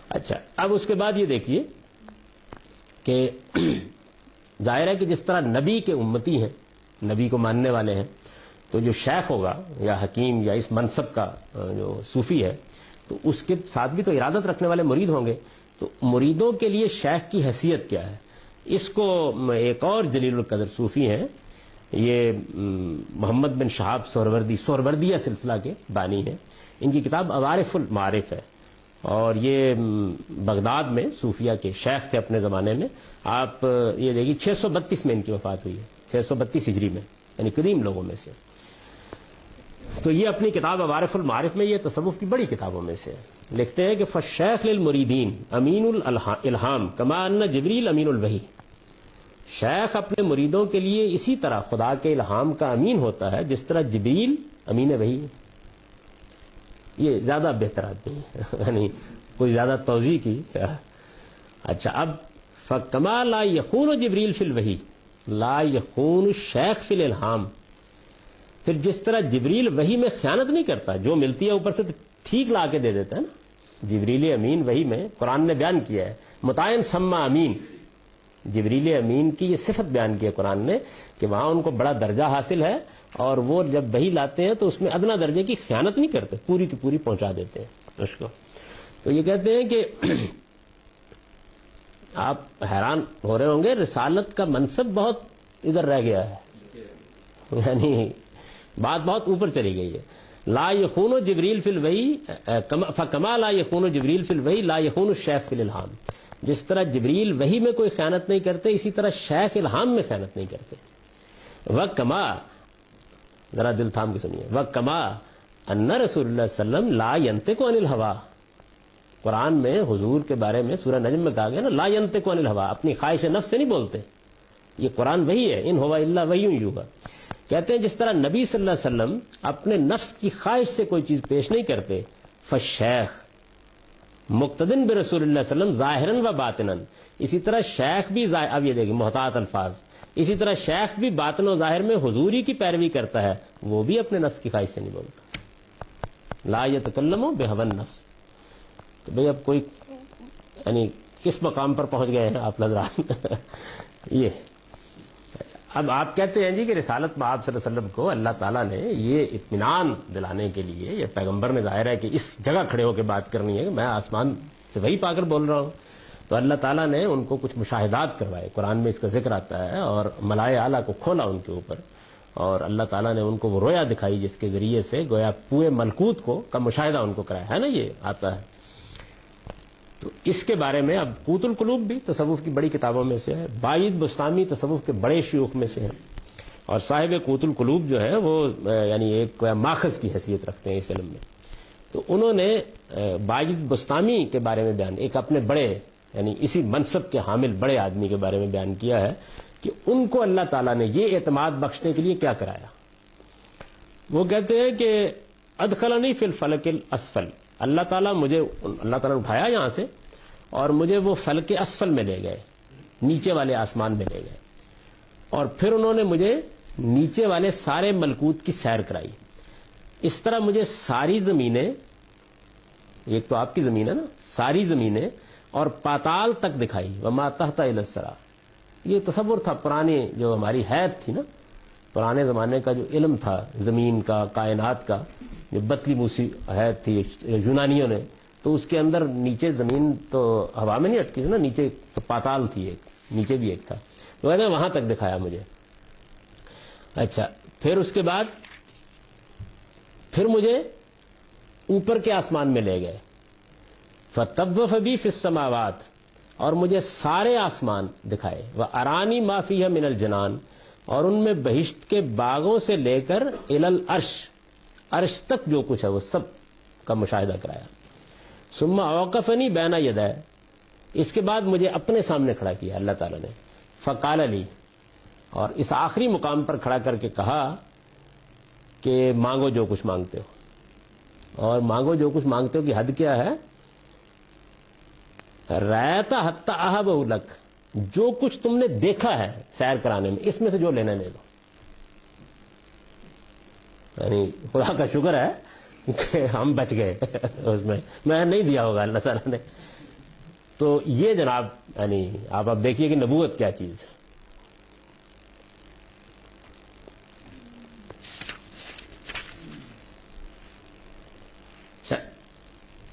اچھا، اب اس کے بعد یہ دیکھیے کہ ظاہر ہے کہ جس طرح نبی کے امتی ہیں، نبی کو ماننے والے ہیں، تو جو شیخ ہوگا یا حکیم یا اس منصب کا جو صوفی ہے، تو اس کے ساتھ بھی تو ارادت رکھنے والے مرید ہوں گے. تو مریدوں کے لیے شیخ کی حیثیت کیا ہے؟ اس کو ایک اور جلیل القدر صوفی ہیں، یہ محمد بن شہاب سہروردی، سہروردیہ سلسلہ کے بانی ہیں. ان کی کتاب عوارف المعارف ہے، اور یہ بغداد میں صوفیہ کے شیخ تھے اپنے زمانے میں. آپ یہ دیکھیے 632 میں ان کی وفات ہوئی ہے، 632 ہجری میں، یعنی قدیم لوگوں میں سے. تو یہ اپنی کتاب عوارف المعارف میں، یہ تصوف کی بڑی کتابوں میں سے لکھتے ہیں کہ فالشیخ للمریدین امین الالہام کما ان جبریل امین الوحی. شیخ اپنے مریدوں کے لیے اسی طرح خدا کے الہام کا امین ہوتا ہے جس طرح جبریل امین وحی. یہ زیادہ بہتر آدمی ہے، یعنی کوئی زیادہ توضیح کی. اچھا، اب فکما لا یخون جبریل فی الوحی لا یخون شیخ فی الالہام. پھر جس طرح جبریل وحی میں خیانت نہیں کرتا، جو ملتی ہے اوپر سے ٹھیک لا کے دے دیتا ہے نا. جبریل امین وحی میں قرآن نے بیان کیا ہے متعین سما امین. جبریل امین کی یہ صفت بیان کی ہے قرآن نے کہ وہاں ان کو بڑا درجہ حاصل ہے، اور وہ جب وحی لاتے ہیں تو اس میں ادنا درجے کی خیانت نہیں کرتے، پوری کی پوری پہنچا دیتے ہیں اس کو. تو یہ کہتے ہیں کہ آپ حیران ہو رہے ہوں گے، رسالت کا منصب بہت ادھر رہ گیا ہے، یعنی بات بہت اوپر چلی گئی ہے. لا یخون جبریل فی الوحی فکما لا یخون جبریل فی الوحی لا یخون الشیخ فی الالہام. جس طرح جبریل وحی میں کوئی خیانت نہیں کرتے، اسی طرح شیخ الہام میں خیانت نہیں کرتے. وکما، ذرا دل تھام کے سنیے، وکما ان رسول اللہ صلی اللہ علیہ وسلم لا ینطق عن الہوا. قرآن میں حضور کے بارے میں سورہ نجم میں کہا گیا نا لا ینطق عن الہوا، اپنی خواہش نفس سے نہیں بولتے. یہ قرآن وہی ہے، ان ہوا الا وحی یوحی. کہتے ہیں جس طرح نبی صلی اللہ علیہ وسلم اپنے نفس کی خواہش سے کوئی چیز پیش نہیں کرتے، فالشیخ مقتدن برسول اللہ صلی اللہ علیہ وسلم ظاہراً و باطناً. اسی طرح شیخ بھی اب یہ دیکھیں محتاط الفاظ، اسی طرح شیخ بھی باطن و ظاہر میں حضوری کی پیروی کرتا ہے، وہ بھی اپنے نفس کی خواہش سے نہیں بولتا. لا یتکلم بہوی النفس. تو بھئی اب کوئی یعنی کس مقام پر پہنچ گئے ہیں آپ حضرات. یہ اب آپ کہتے ہیں جی کہ رسالت میں آپ صلی اللہ علیہ وسلم کو اللہ تعالیٰ نے یہ اطمینان دلانے کے لیے، یہ پیغمبر نے ظاہر ہے کہ اس جگہ کھڑے ہو کے بات کرنی ہے کہ میں آسمان سے وہی پا کر بول رہا ہوں، تو اللہ تعالیٰ نے ان کو کچھ مشاہدات کروائے. قرآن میں اس کا ذکر آتا ہے، اور ملائے اعلیٰ کو کھولا ان کے اوپر، اور اللہ تعالیٰ نے ان کو وہ رویا دکھائی جس کے ذریعے سے گویا پورے ملکوت کا مشاہدہ ان کو کرایا ہے نا. یہ آتا ہے. تو اس کے بارے میں اب قوت القلوب بھی تصوف کی بڑی کتابوں میں سے ہے. باید بستامی تصوف کے بڑے شیوخ میں سے ہیں، اور صاحب قوت القلوب جو ہے وہ یعنی ایک ماخذ کی حیثیت رکھتے ہیں اس علم میں. تو انہوں نے باید بستامی کے بارے میں بیان، ایک اپنے بڑے یعنی اسی منصب کے حامل بڑے آدمی کے بارے میں بیان کیا ہے کہ ان کو اللہ تعالیٰ نے یہ اعتماد بخشنے کے لیے کیا کرایا. وہ کہتے ہیں کہ ادخلنی فی الفلک الاسفل. اللہ تعالیٰ نے اٹھایا یہاں سے اور مجھے وہ فلک اسفل میں لے گئے. نیچے والے آسمان میں لے گئے اور پھر انہوں نے مجھے نیچے والے سارے ملکوت کی سیر کرائی. اس طرح مجھے ساری زمینیں، ایک تو آپ کی زمین ہے نا، ساری زمینیں اور پاتال تک دکھائی. وما تحت الی الثری، یہ تصور تھا پرانے جو ہماری حیات تھی نا، پرانے زمانے کا جو علم تھا زمین کا، کائنات کا، جو بتلی موسی حیات تھی یونانیوں نے، تو اس کے اندر نیچے زمین تو ہوا میں نہیں اٹکی تھی نا، نیچے تو پاتال تھی، ایک نیچے بھی ایک تھا، تو کہتے ہیں وہاں تک دکھایا مجھے. اچھا، پھر اس کے بعد پھر مجھے اوپر کے آسمان میں لے گئے. فَطَوَّفَ بِي فِي السَّمَاوَاتِ، اور مجھے سارے آسمان دکھائے. وَأَرَانِي مَا فِيهَا مِنَ الْجَنَانِ، اور ان میں بہشت کے باغوں سے لے کر الی العرش، عرش تک جو کچھ ہے وہ سب کا مشاہدہ کرایا. ثم اوقفنی بین یدی، اس کے بعد مجھے اپنے سامنے کھڑا کیا اللہ تعالیٰ نے. فقال لی، اور اس آخری مقام پر کھڑا کر کے کہا کہ مانگو جو کچھ مانگتے ہو. اور مانگو جو کچھ مانگتے ہو کی حد کیا ہے؟ رأیت حتی اہبہ لک، جو کچھ تم نے دیکھا ہے سیر کرانے میں، اس میں سے جو لینا لے لو. یعنی خدا کا شکر ہے کہ ہم بچ گئے اس میں نہیں دیا ہوگا اللہ تعالیٰ نے. تو یہ جناب یعنی آپ اب دیکھیے کہ نبوت کیا چیز ہے.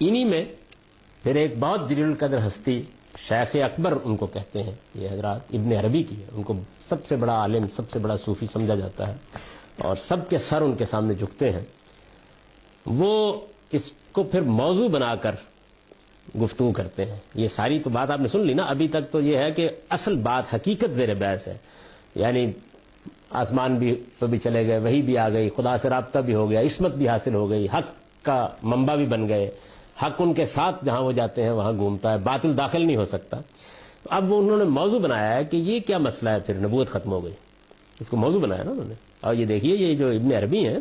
انہی میں پھر ایک بہت جلیل القدر ہستی شیخ اکبر ان کو کہتے ہیں، یہ حضرات ابن عربی کی ہے، ان کو سب سے بڑا عالم، سب سے بڑا صوفی سمجھا جاتا ہے اور سب کے سر ان کے سامنے جھکتے ہیں. وہ اس کو پھر موضوع بنا کر گفتگو کرتے ہیں. یہ ساری تو بات آپ نے سن لی نا، ابھی تک تو یہ ہے کہ اصل بات حقیقت زیر بحث ہے. یعنی آسمان بھی تو بھی چلے گئے، وہی بھی آ گئی، خدا سے رابطہ بھی ہو گیا، عصمت بھی حاصل ہو گئی، حق کا منبع بھی بن گئے، حق ان کے ساتھ جہاں وہ جاتے ہیں وہاں گھومتا ہے، باطل داخل نہیں ہو سکتا. اب وہ انہوں نے موضوع بنایا ہے کہ یہ کیا مسئلہ ہے، پھر نبوت ختم ہو گئی، اس کو موضوع بنایا نا انہوں نے. اور یہ دیکھیے یہ جو ابن عربی ہیں،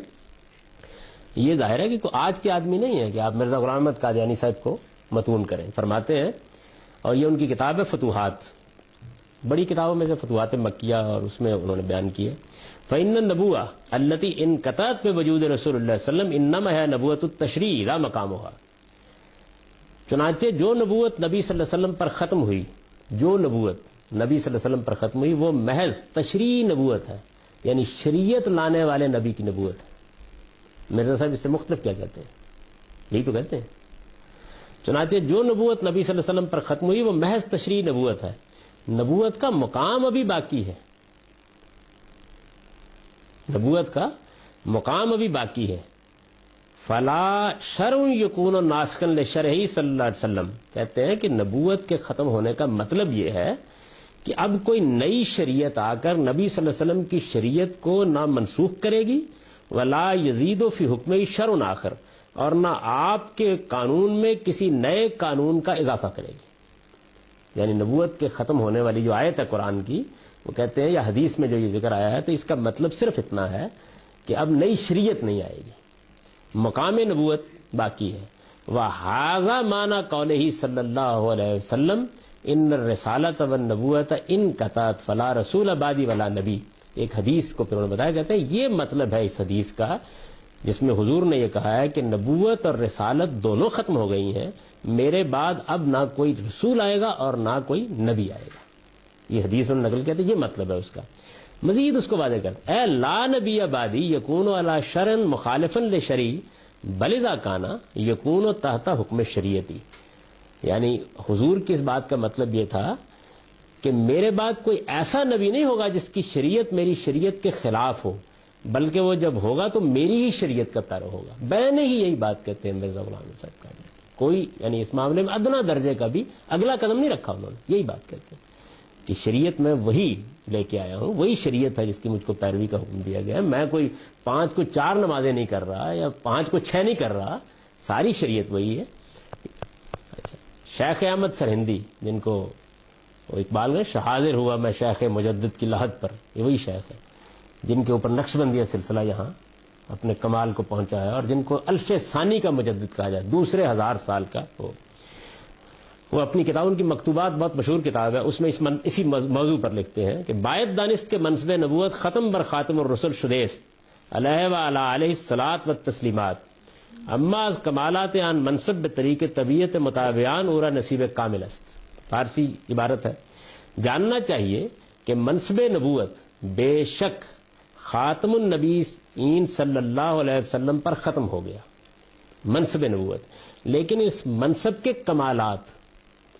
یہ ظاہر ہے کہ کوئی آج کے آدمی نہیں ہے کہ آپ مرزا غلام احمد قادیانی صاحب کو متون کریں. فرماتے ہیں، اور یہ ان کی کتاب ہے فتوحات، بڑی کتابوں میں سے فتوحات مکیہ، اور اس میں انہوں نے بیان کیا فإن النبوة التي انقطعت بوجود رسول اللہ صلی اللہ علیہ وسلم انما ہے نبوت التشریع لا مقامها. چنانچہ جو نبوت نبی صلی اللہ علیہ وسلم پر ختم ہوئی، جو نبوت نبی صلی اللہ علیہ وسلم پر ختم ہوئی وہ محض تشریعی نبوت ہے، یعنی شریعت لانے والے نبی کی نبوت ہے. مرزا صاحب اس سے مختلف کیا کہتے ہیں؟ یہی تو کہتے ہیں. چنانچہ جو نبوت نبی صلی اللہ علیہ وسلم پر ختم ہوئی وہ محض تشریعی نبوت ہے، نبوت کا مقام ابھی باقی ہے، نبوت کا مقام ابھی باقی ہے. فلا شرع یکون ناسخا لشرعہ صلی اللہ علیہ وسلم، کہتے ہیں کہ نبوت کے ختم ہونے کا مطلب یہ ہے کہ اب کوئی نئی شریعت آ کر نبی صلی اللہ علیہ وسلم کی شریعت کو نہ منسوخ کرے گی، ولا یزید فی حکمہ شرع آخر، اور نہ آپ کے قانون میں کسی نئے قانون کا اضافہ کرے گی. یعنی نبوت کے ختم ہونے والی جو آیت ہے قرآن کی، وہ کہتے ہیں یا حدیث میں جو یہ ذکر آیا ہے، تو اس کا مطلب صرف اتنا ہے کہ اب نئی شریعت نہیں آئے گی، مقام نبوت باقی ہے. وَهَذَا مَعْنَى قَوْلِهِ صلی اللہ علیہ وسلم ان الرسالۃ والنبوۃ انقطعت فلا رسول بعدی ولا نبی. ایک حدیث کو پھر انہوں نے بتایا، کہتے ہیں یہ مطلب ہے اس حدیث کا جس میں حضور نے یہ کہا ہے کہ نبوت اور رسالت دونوں ختم ہو گئی ہیں، میرے بعد اب نہ کوئی رسول آئے گا اور نہ کوئی نبی آئے گا. یہ حدیث انہوں نے نقل کہتے ہیں، یہ مطلب ہے اس کا. مزید اس کو واضح کرتے اے لا نبی بعدی یکون علی شرع مخالفا لشریع بل اذا کان یکون تحت حکم شریعتی. یعنی حضور کی اس بات کا مطلب یہ تھا کہ میرے بعد کوئی ایسا نبی نہیں ہوگا جس کی شریعت میری شریعت کے خلاف ہو، بلکہ وہ جب ہوگا تو میری ہی شریعت کا پیرو ہوگا. بیان ہی یہی بات کہتے ہیں مرزا غلام صاحب کا. کوئی یعنی اس معاملے میں ادنا درجے کا بھی اگلا قدم نہیں رکھا انہوں نے. یہی بات کہتے ہیں کہ شریعت میں وہی لے کے آیا ہوں، وہی شریعت ہے جس کی مجھ کو پیروی کا حکم دیا گیا ہے. میں کوئی 5 کو 4 نمازیں نہیں کر رہا یا 5 کو 6 نہیں کر رہا، ساری شریعت وہی ہے. اچھا، شیخ احمد سرہندی جن کو اقبال نے حاضر ہوا میں شیخ مجدد کی لحد پر، یہ وہی شیخ ہے جن کے اوپر نقش بندیہ سلسلہ یہاں اپنے کمال کو پہنچا ہے، اور جن کو الف ثانی کا مجدد کہا جائے، دوسرے 1000 سال کا. وہ اپنی کتاب، ان کی مکتوبات بہت مشہور کتاب ہے، اس میں اسی موضوع پر لکھتے ہیں کہ باید دانست کے منصب نبوت ختم بر خاتم الرسل شدیست علیہ و علی علیہ الصلاۃ و تسلیمات اما از کمالات آن منصب بطریق طبیعت مطابعان اورا نصیب کامل است. فارسی عبارت ہے. جاننا چاہیے کہ منصب نبوت بے شک خاتم النبیین صلی اللہ علیہ وسلم پر ختم ہو گیا، منصب نبوت، لیکن اس منصب کے کمالات،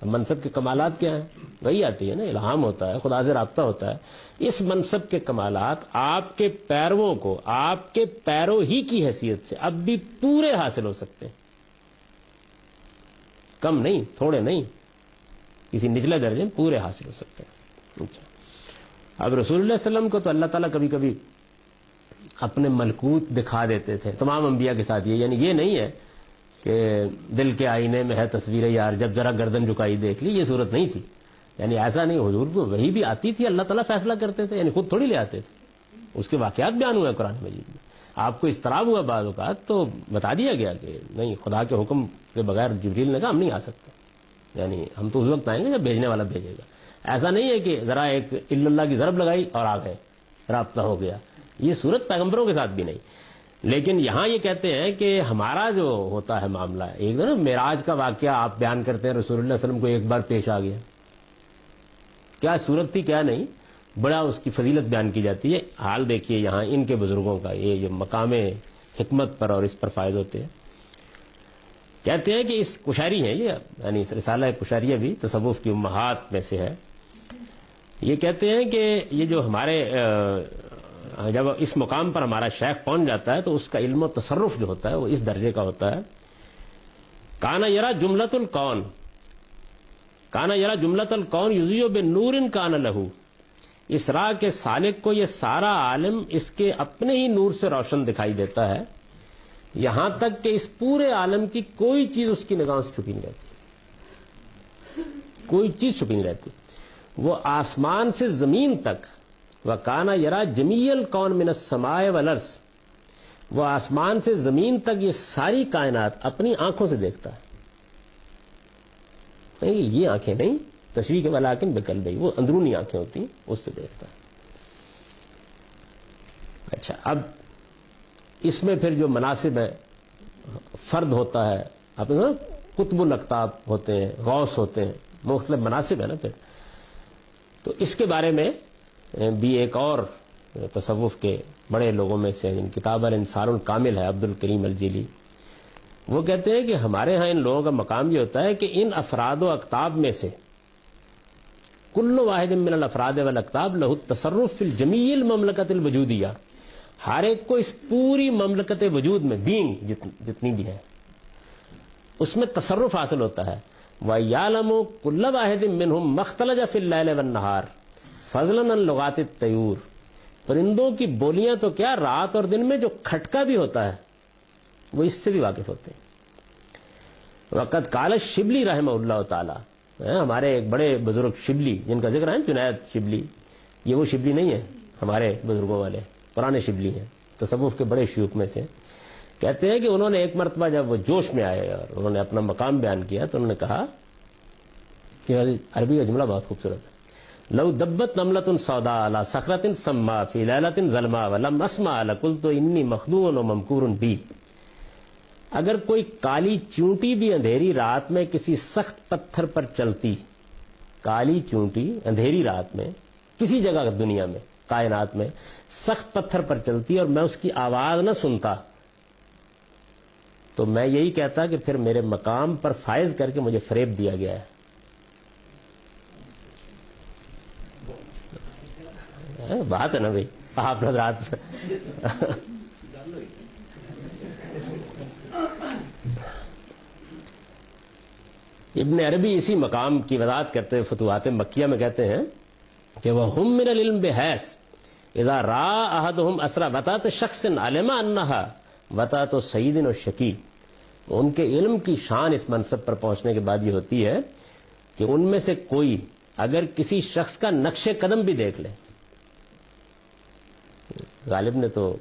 منصب کے کمالات کیا ہیں؟ وہی آتی ہے نا، الہام ہوتا ہے، خدا سے رابطہ ہوتا ہے. اس منصب کے کمالات آپ کے پیرووں کو آپ کے پیرو ہی کی حیثیت سے اب بھی پورے حاصل ہو سکتے ہیں، کم نہیں، تھوڑے نہیں، کسی نچلے درجے میں پورے حاصل ہو سکتے ہیں. اب رسول اللہ صلی اللہ علیہ وسلم کو تو اللہ تعالیٰ کبھی کبھی اپنے ملکوت دکھا دیتے تھے تمام انبیاء کے ساتھ. یعنی یہ نہیں ہے کہ دل کے آئینے میں ہے تصویر یار، جب ذرا گردن جھکائی دیکھ لی، یہ صورت نہیں تھی. یعنی ایسا نہیں، حضور کو وہی بھی آتی تھی، اللہ تعالیٰ فیصلہ کرتے تھے، یعنی خود تھوڑی لے آتے تھے. اس کے واقعات بیان ہوئے قرآن مجید میں. آپ کو اضطراب ہوا بعض اوقات تو بتا دیا گیا کہ نہیں، خدا کے حکم کے بغیر جبریل نے کہا ہم نہیں آ سکتے، یعنی ہم تو اس وقت آئیں گے جب بھیجنے والا بھیجے گا. ایسا نہیں ہے کہ ذرا ایک اللہ کی ضرب لگائی اور آ گئے، رابطہ ہو گیا. یہ صورت پیغمبروں کے ساتھ بھی نہیں. لیکن یہاں یہ کہتے ہیں کہ ہمارا جو ہوتا ہے معاملہ، ایک دن معراج کا واقعہ آپ بیان کرتے ہیں، رسول اللہ صلی اللہ علیہ وسلم کو ایک بار پیش آ گیا، کیا صورت تھی کیا نہیں، بڑا اس کی فضیلت بیان کی جاتی ہے. حال دیکھیے یہاں ان کے بزرگوں کا، یہ جو مقام حکمت پر اور اس پر فائد ہوتے ہیں. کہتے ہیں کہ اس کشاری ہے یہ، یعنی رسالہ کشاریہ بھی تصوف کی امہات میں سے ہے. یہ کہتے ہیں کہ یہ جو ہمارے جب اس مقام پر ہمارا شیخ پہنچ جاتا ہے تو اس کا علم و تصرف جو ہوتا ہے وہ اس درجے کا ہوتا ہے. کانا یرا جملۃ الکون، کانا یرا جملۃ الکون یضیء بنور کان لہو. اس راہ کے سالک کو یہ سارا عالم اس کے اپنے ہی نور سے روشن دکھائی دیتا ہے، یہاں تک کہ اس پورے عالم کی کوئی چیز اس کی نگاہوں سے چھپی نہیں رہتی، کوئی چیز چھپی نہیں رہتی. وہ آسمان سے زمین تک، وَكَانَ يَرَى جَمِيعَ الْكَوْنِ مِنَ السَّمَاءِ وَالْأَرْضِ، وہ آسمان سے زمین تک یہ ساری کائنات اپنی آنکھوں سے دیکھتا ہے. نہیں یہ آنکھیں نہیں، تشریح کے ولیکن بقلبی، وہ اندرونی آنکھیں ہوتی ہیں، اس سے دیکھتا ہے. اچھا، اب اس میں پھر جو مناسب ہے، فرد ہوتا ہے، آپ نے قطب الاقطاب ہوتے ہیں، غوث ہوتے ہیں، مختلف مناسب ہے نا. پھر تو اس کے بارے میں بھی ایک اور تصوف کے بڑے لوگوں میں سے جن کتاب الانسان الکامل ہے، عبد الکریم الجیلی، وہ کہتے ہیں کہ ہمارے ہاں ان لوگوں کا مقام یہ ہوتا ہے کہ ان افراد و اقطاب میں سے کل واحد من الافراد والاقطاب لہ التصرف فی الجمیع المملکۃ الوجودیہ، ہر ایک کو اس پوری مملکت وجود میں، بینگ جتنی بھی ہے، اس میں تصرف حاصل ہوتا ہے. وَيَعْلَمُ كُلَّ وَاحِدٍ مِّنْهُمْ مَخْتَلَجَ فِي اللَّيْلِ وَالنَّهَارِ فَضْلًا عَن لُغَاتِ الطَّيُورِ. پرندوں کی بولیاں تو کیا، رات اور دن میں جو کھٹکا بھی ہوتا ہے وہ اس سے بھی واقف ہوتے ہیں. وقت قال شبلی رحمہ اللہ تعالی، ہمارے ایک بڑے بزرگ شبلی جن کا ذکر ہے جنید شبلی، یہ وہ شبلی نہیں ہے ہمارے بزرگوں والے، پرانے شبلی ہیں، تصوف کے بڑے شیوخ میں سے. کہتے ہیں کہ انہوں نے ایک مرتبہ جب وہ جوش میں آئے اور انہوں نے اپنا مقام بیان کیا تو انہوں نے کہا کہ عربی کا جملہ بہت خوبصورت ہے، لو دبت نملۃ سودا علی صخرۃ سما فی لیلۃ ظلماء ولم اسمع لقلت انی مخدوع و ممکور بی. اگر کوئی کالی چونٹی بھی اندھیری رات میں کسی سخت پتھر پر چلتی، کالی چونٹی اندھیری رات میں کسی جگہ دنیا میں، کائنات میں سخت پتھر پر چلتی اور میں اس کی آواز نہ سنتا، تو میں یہی کہتا کہ پھر میرے مقام پر فائز کر کے مجھے فریب دیا گیا ہے. بات ہے نا بھائی، آپ حضرات ابن عربی اسی مقام کی وضاحت کرتے ہوئے فتوحات مکیہ میں کہتے ہیں کہ وہ ہم من العلم بحیث اذا را احدہم اسرا وطات شخص علم انہا وطات سعید و شقی. ان کے علم کی شان اس منصب پر پہنچنے کے بعد یہ ہوتی ہے کہ ان میں سے کوئی اگر کسی شخص کا نقش قدم بھی دیکھ لے، غالب نے تو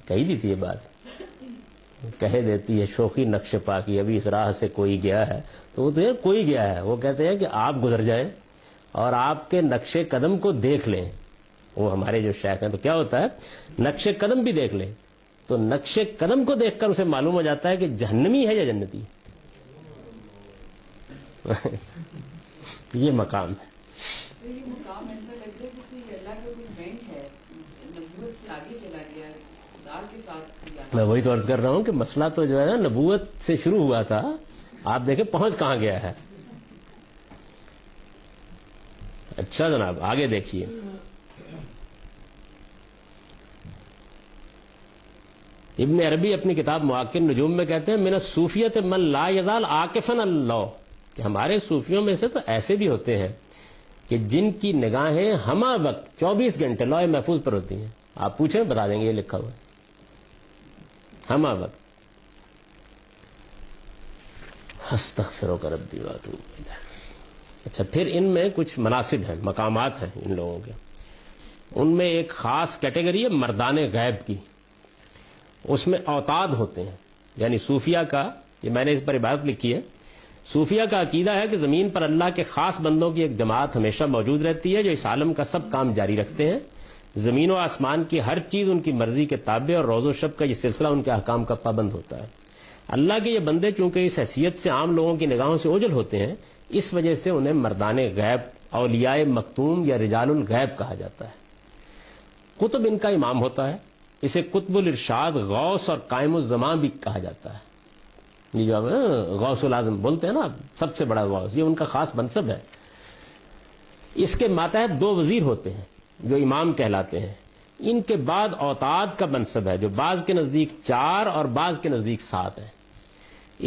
کہی دی تھی یہ بات کہہ دیتی ہے شوخی نقش پا کی ابھی اس راہ سے کوئی گیا ہے، تو وہ تو یہ کوئی گیا ہے، وہ کہتے ہیں کہ آپ گزر جائیں اور آپ کے نقش قدم کو دیکھ لیں. وہ ہمارے جو شیخ ہیں تو کیا ہوتا ہے، نقش قدم بھی دیکھ لیں تو نقش قدم کو دیکھ کر اسے معلوم ہو جاتا ہے کہ جہنمی ہے یا جنتی. یہ مقام ہے. یہ مقام ایسا لگ رہا ہے جیسے اللہ کا کوئی بینک ہے، نبوت سے آگے چلا گیا، خدا کے ساتھ. میں وہی تو عرض کر رہا ہوں کہ مسئلہ تو جو ہے نا نبوت سے شروع ہوا تھا، آپ دیکھیں پہنچ کہاں گیا ہے. اچھا جناب آگے دیکھیے. ابن عربی اپنی کتاب مواقع النجوم میں کہتے ہیں من الصوفیت من لا یزال عاکفا اللہ، کہ ہمارے صوفیوں میں سے تو ایسے بھی ہوتے ہیں کہ جن کی نگاہیں ہمہ وقت 24 گھنٹے لوح محفوظ پر ہوتی ہیں. آپ پوچھیں بتا دیں گے، یہ لکھا ہوا ہے ہمہ وقت. استغفرک ربی واتوب الیہ. اچھا پھر ان میں کچھ مناصب ہیں، مقامات ہیں ان لوگوں کے. ان میں ایک خاص کیٹیگری ہے مردان غیب کی. اس میں اوتاد ہوتے ہیں، یعنی صوفیہ کا، یہ میں نے اس پر عبارت لکھی ہے، صوفیہ کا عقیدہ ہے کہ زمین پر اللہ کے خاص بندوں کی ایک جماعت ہمیشہ موجود رہتی ہے جو اس عالم کا سب کام جاری رکھتے ہیں. زمین و آسمان کی ہر چیز ان کی مرضی کے تابع اور روز و شب کا یہ سلسلہ ان کے احکام کا پابند ہوتا ہے. اللہ کے یہ بندے چونکہ اس حیثیت سے عام لوگوں کی نگاہوں سے اوجھل ہوتے ہیں، اس وجہ سے انہیں مردان غیب، اولیاء مختوم یا رجال الغیب کہا جاتا ہے. قطب ان کا امام ہوتا ہے. اسے قطب الارشاد، غوث اور قائم الزمان بھی کہا جاتا ہے. یہ جو غوث العظم بولتے ہیں نا، سب سے بڑا غوث، یہ ان کا خاص منصب ہے. اس کے ماتحت 2 وزیر ہوتے ہیں جو امام کہلاتے ہیں. ان کے بعد اوتاد کا منصب ہے جو بعض کے نزدیک 4 اور بعض کے نزدیک 7 ہے.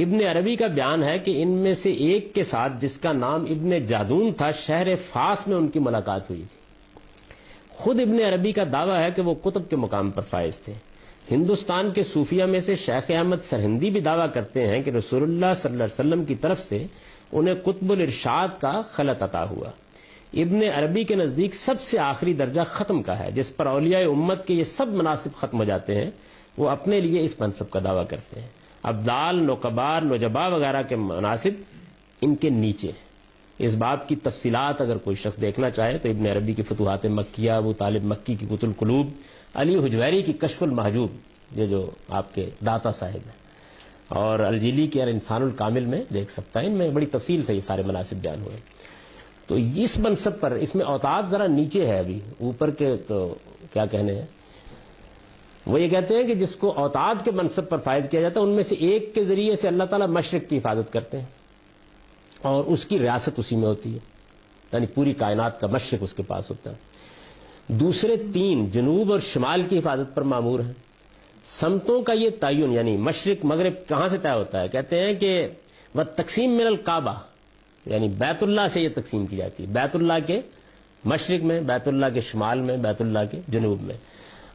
ابن عربی کا بیان ہے کہ ان میں سے ایک کے ساتھ جس کا نام ابن جادون تھا، شہر فاس میں ان کی ملاقات ہوئی تھی. خود ابن عربی کا دعویٰ ہے کہ وہ قطب کے مقام پر فائز تھے. ہندوستان کے صوفیہ میں سے شیخ احمد سرہندی بھی دعویٰ کرتے ہیں کہ رسول اللہ صلی اللہ علیہ وسلم کی طرف سے انہیں قطب الارشاد کا خلعت عطا ہوا. ابن عربی کے نزدیک سب سے آخری درجہ ختم کا ہے، جس پر اولیاء امت کے یہ سب مناصب ختم ہو جاتے ہیں. وہ اپنے لیے اس منصب کا دعویٰ کرتے ہیں. ابدال، نقبار، نجبا وغیرہ کے مناصب ان کے نیچے ہیں. اس باب کی تفصیلات اگر کوئی شخص دیکھنا چاہے تو ابن عربی کی فتوحات مکیہ، ابو طالب مکی کی قوت القلوب، علی حجویری کی کشف المحجوب، یہ جو آپ کے داتا صاحب ہیں، اور الجیلی کے الانسان الکامل میں دیکھ سکتا ہے. ان میں بڑی تفصیل سے یہ سارے مناصب بیان ہوئے. تو اس منصب پر، اس میں اوتاد ذرا نیچے ہے، ابھی اوپر کے تو کیا کہنے ہیں. وہ یہ کہتے ہیں کہ جس کو اوتاد کے منصب پر فائز کیا جاتا ہے، ان میں سے ایک کے ذریعے سے اللہ تعالیٰ مشرق کی حفاظت کرتے ہیں اور اس کی ریاست اسی میں ہوتی ہے، یعنی پوری کائنات کا مشرق اس کے پاس ہوتا ہے. دوسرے 3 جنوب اور شمال کی حفاظت پر مامور ہیں. سمتوں کا یہ تعین، یعنی مشرق مغرب کہاں سے طے ہوتا ہے، کہتے ہیں کہ وہ تقسیم من الکعبہ، یعنی بیت اللہ سے یہ تقسیم کی جاتی ہے، بیت اللہ کے مشرق میں، بیت اللہ کے شمال میں، بیت اللہ کے جنوب میں.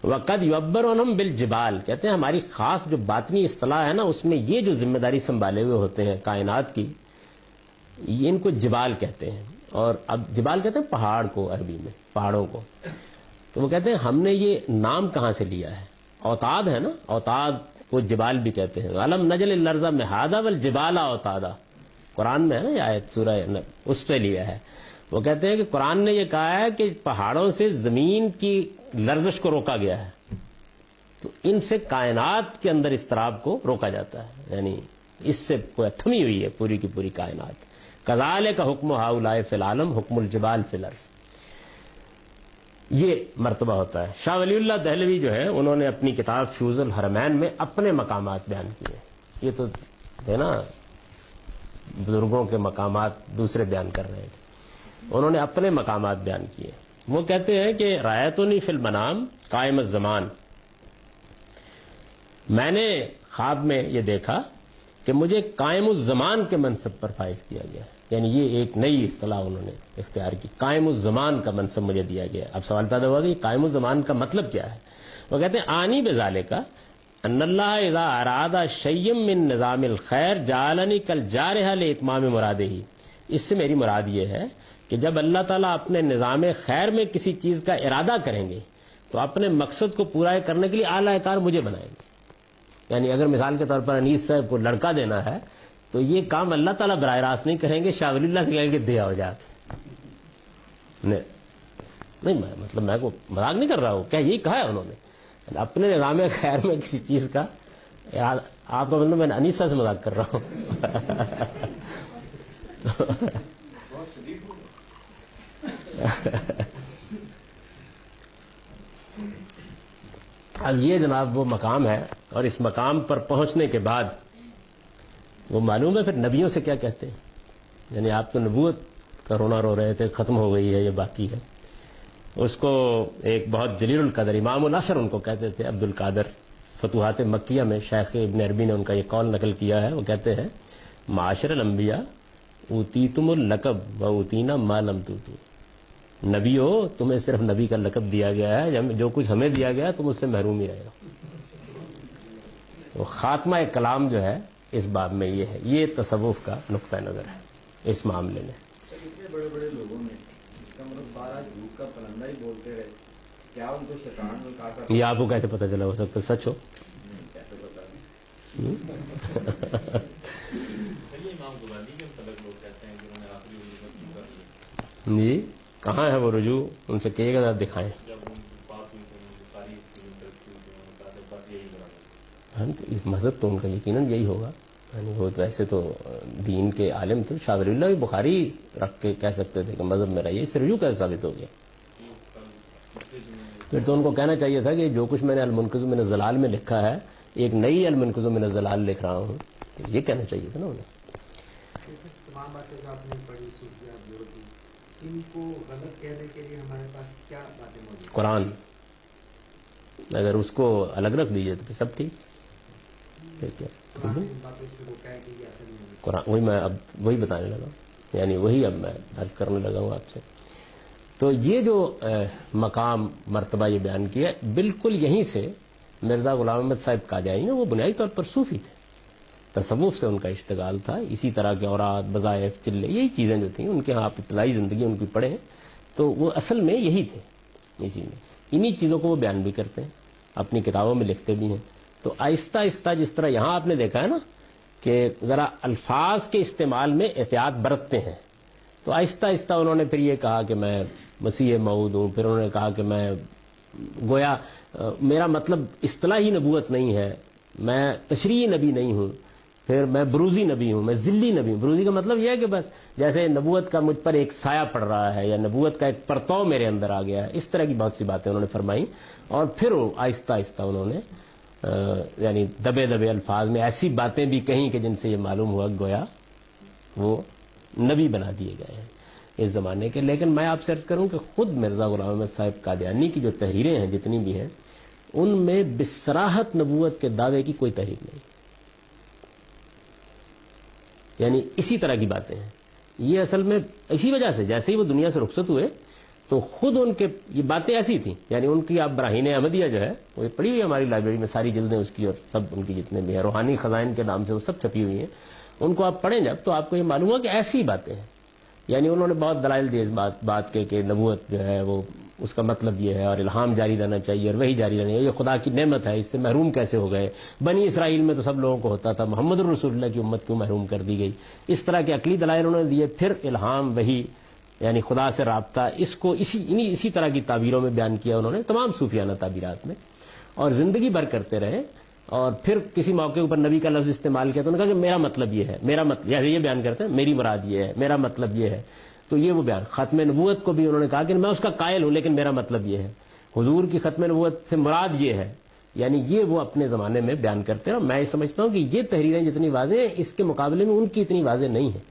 وقد یعبرونہم بالجبال، کہتے ہیں ہماری خاص جو باطنی اصطلاح ہے نا، اس میں یہ جو ذمہ داری سنبھالے ہوئے ہوتے ہیں کائنات کی، یہ ان کو جبال کہتے ہیں. اور اب جبال کہتے ہیں پہاڑ کو، عربی میں پہاڑوں کو. تو وہ کہتے ہیں ہم نے یہ نام کہاں سے لیا ہے. اوتاد ہے نا، اوتاد کو جبال بھی کہتے ہیں. علم نجل الارض مہادا والجبال اوتادا، قرآن میں ہے نا یہ آیت، سورہ اس پہ لیا ہے. وہ کہتے ہیں کہ قرآن نے یہ کہا ہے کہ پہاڑوں سے زمین کی لرزش کو روکا گیا ہے، تو ان سے کائنات کے اندر اضطراب کو روکا جاتا ہے، یعنی اس سے تھمی ہوئی ہے پوری کی پوری کائنات. کذالک حکم ہؤلاء فی العالم حکم الجبال فی الارض، یہ مرتبہ ہوتا ہے. شاہ ولی اللہ دہلوی جو ہے، انہوں نے اپنی کتاب فیوز الحرمین میں اپنے مقامات بیان کیے. یہ تو ہے نا بزرگوں کے مقامات دوسرے بیان کر رہے ہیں، انہوں نے اپنے مقامات بیان کیے. وہ کہتے ہیں کہ رایتنی فی المنام قائم الزمان، میں نے خواب میں یہ دیکھا کہ مجھے قائم الزمان کے منصب پر فائز کیا گیا. یعنی یہ ایک نئی اصطلاح انہوں نے اختیار کی، قائم الزمان کا منصب مجھے دیا گیا. اب سوال پیدا ہوا کہ قائم الزمان کا مطلب کیا ہے. وہ کہتے ہیں آنی بذالک ان اللہ اذا اراد شیئا من نظام الخیر جعلنی کالجارحہ لاتمام مرادہ. اس سے میری مراد یہ ہے کہ جب اللہ تعالیٰ اپنے نظام خیر میں کسی چیز کا ارادہ کریں گے تو اپنے مقصد کو پورا کرنے کے لیے اعلی کار مجھے بنائیں گے. یعنی اگر مثال کے طور پر انیس صاحب کو لڑکا دینا ہے تو یہ کام اللہ تعالیٰ براہ راست نہیں کریں گے، شاہ ولی اللہ سے کہیں گے دیا ہو جا کے. نہیں مطلب میں کو مذاق نہیں کر رہا ہوں، کیا یہی کہا ہے انہوں نے اپنے نظام خیر میں کسی چیز کا. آپ کا مطلب میں انیسا سے مذاق کر رہا ہوں. اب یہ جناب وہ مقام ہے، اور اس مقام پر پہنچنے کے بعد وہ معلوم ہے پھر نبیوں سے کیا کہتے ہیں. یعنی آپ تو نبوت کا رونا رو رہے تھے، ختم ہو گئی ہے، یہ باقی ہے. اس کو ایک بہت جلیل القدر امام العصر ان کو کہتے تھے، عبد القادر. فتوحات مکیہ میں شیخ ابن عربی نے ان کا یہ قول نقل کیا ہے. وہ کہتے ہیں معاشر الانبیاء اوتیتم اللقب و اوتینا ما لم توتو. نبیو تمہیں صرف نبی کا لقب دیا گیا ہے، جو کچھ ہمیں دیا گیا تم اس سے محروم ہی رہے ہو. تو خاتمہ کلام جو ہے اس باب میں یہ ہے، یہ تصوف کا نقطہ نظر ہے اس معاملے میں. اتنے بڑے بڑے لوگوں نے اس کا مطلب سارا جھوٹ کا پلندہ ہی بولتے رہے، کیا ان کو شیطان نے کہا تھا؟ یہ آپ کو کیسے پتہ چلا؟ ہو سکتا ہے سچ ہو. کیسے پتا جی کہاں ہے وہ رجوع؟ ان سے کہیے گا دکھائیں. مذہب تو ان کا یقیناً یہی ہوگا. یعنی وہ ویسے تو دین کے عالم تھے. شاہ ولی اللہ بھی بخاری رکھ کے کہہ سکتے تھے کہ مذہب میرا یہ. اس سے رجوع کیسے ثابت ہو گیا؟ پھر تو ان کو کہنا چاہیے تھا کہ جو کچھ میں نے المنقذ من الضلال میں لکھا ہے، ایک نئی المنقذ من الضلال لکھ رہا ہوں. یہ کہنا چاہیے تھا نا انہیں. تمام باتیں جو آپ نے پڑھی صوفیات جو ہوتی، ان کو غلط کہنے کے لیے ہمارے پاس کیا باتیں موجود؟ قرآن اگر اس کو الگ رکھ دیجیے تو پھر سب ٹھیک. قرآن وہی میں اب وہی بتانے لگا، یعنی وہی اب میں عرض کرنے لگا ہوں آپ سے. تو یہ جو مقام مرتبہ یہ بیان کیا بالکل یہیں سے مرزا غلام احمد صاحب قادیانی، وہ بنیادی طور پر صوفی تھے. تصوف سے ان کا اشتغال تھا. اسی طرح کے اوراد، وظائف، چلے، یہی چیزیں جو تھیں ان کے ہاں آپ ابتدائی زندگی ان کی پڑھیں تو وہ اصل میں یہی تھے. اسی میں انہی چیزوں کو وہ بیان بھی کرتے ہیں، اپنی کتابوں میں لکھتے بھی ہیں. تو آہستہ آہستہ جس طرح یہاں آپ نے دیکھا ہے نا کہ ذرا الفاظ کے استعمال میں احتیاط برتتے ہیں، تو آہستہ آہستہ انہوں نے پھر یہ کہا کہ میں مسیح موعود ہوں. پھر انہوں نے کہا کہ میں گویا میرا مطلب اصطلاحی نبوت نہیں ہے، میں تشریعی نبی نہیں ہوں. پھر میں بروزی نبی ہوں، میں ذلی نبی ہوں. بروزی کا مطلب یہ ہے کہ بس جیسے نبوت کا مجھ پر ایک سایہ پڑ رہا ہے یا نبوت کا ایک پرتو میرے اندر آ گیا ہے. اس طرح کی بہت سی باتیں انہوں نے فرمائی. اور پھر آہستہ آہستہ انہوں نے یعنی دبے دبے الفاظ میں ایسی باتیں بھی کہیں کہ جن سے یہ معلوم ہوا گویا وہ نبی بنا دیے گئے ہیں اس زمانے کے. لیکن میں آپ سے عرض کروں کہ خود مرزا غلام احمد صاحب قادیانی کی جو تحریریں ہیں جتنی بھی ہیں، ان میں بصراحت نبوت کے دعوے کی کوئی تحریر نہیں. یعنی اسی طرح کی باتیں ہیں. یہ اصل میں اسی وجہ سے جیسے ہی وہ دنیا سے رخصت ہوئے تو خود ان کے یہ باتیں ایسی تھیں. یعنی ان کی آپ براہین احمدیہ جو ہے وہ پڑھی ہوئی ہماری لائبریری میں، ساری جلدیں اس کی اور سب ان کی جتنے بھی ہیں، روحانی خزائن کے نام سے وہ سب چھپی ہوئی ہیں. ان کو آپ پڑھیں جب تو آپ کو یہ معلوم ہوا کہ ایسی باتیں ہیں. یعنی انہوں نے بہت دلائل دیے اس بات کے کہ نبوت جو ہے وہ اس کا مطلب یہ ہے اور الہام جاری رہنا چاہیے اور وہی جاری رہنا چاہیے، یہ خدا کی نعمت ہے، اس سے محروم کیسے ہو گئے؟ بنی اسرائیل میں تو سب لوگوں کو ہوتا تھا، محمد الرسول اللہ کی امت کیوں محروم کر دی گئی؟ اس طرح کے عقلی دلائل انہوں نے دیے. پھر الہام، وہی، یعنی خدا سے رابطہ، اس کو اسی طرح کی تعبیروں میں بیان کیا انہوں نے، تمام صوفیانہ تعبیرات میں، اور زندگی بھر کرتے رہے. اور پھر کسی موقع پر نبی کا لفظ استعمال کیا تو انہوں نے کہا کہ میرا مطلب یہ ہے، میرا مطلب یہ بیان کرتے ہیں، میری مراد یہ ہے، میرا مطلب یہ ہے. تو یہ وہ بیان ختم نبوت کو بھی انہوں نے کہا کہ میں اس کا قائل ہوں لیکن میرا مطلب یہ ہے، حضور کی ختم نبوت سے مراد یہ ہے. یعنی یہ وہ اپنے زمانے میں بیان کرتے ہیں. اور میں یہ سمجھتا ہوں کہ یہ تحریریں جتنی واضح ہیں اس کے مقابلے میں ان کی اتنی واضح نہیں ہیں.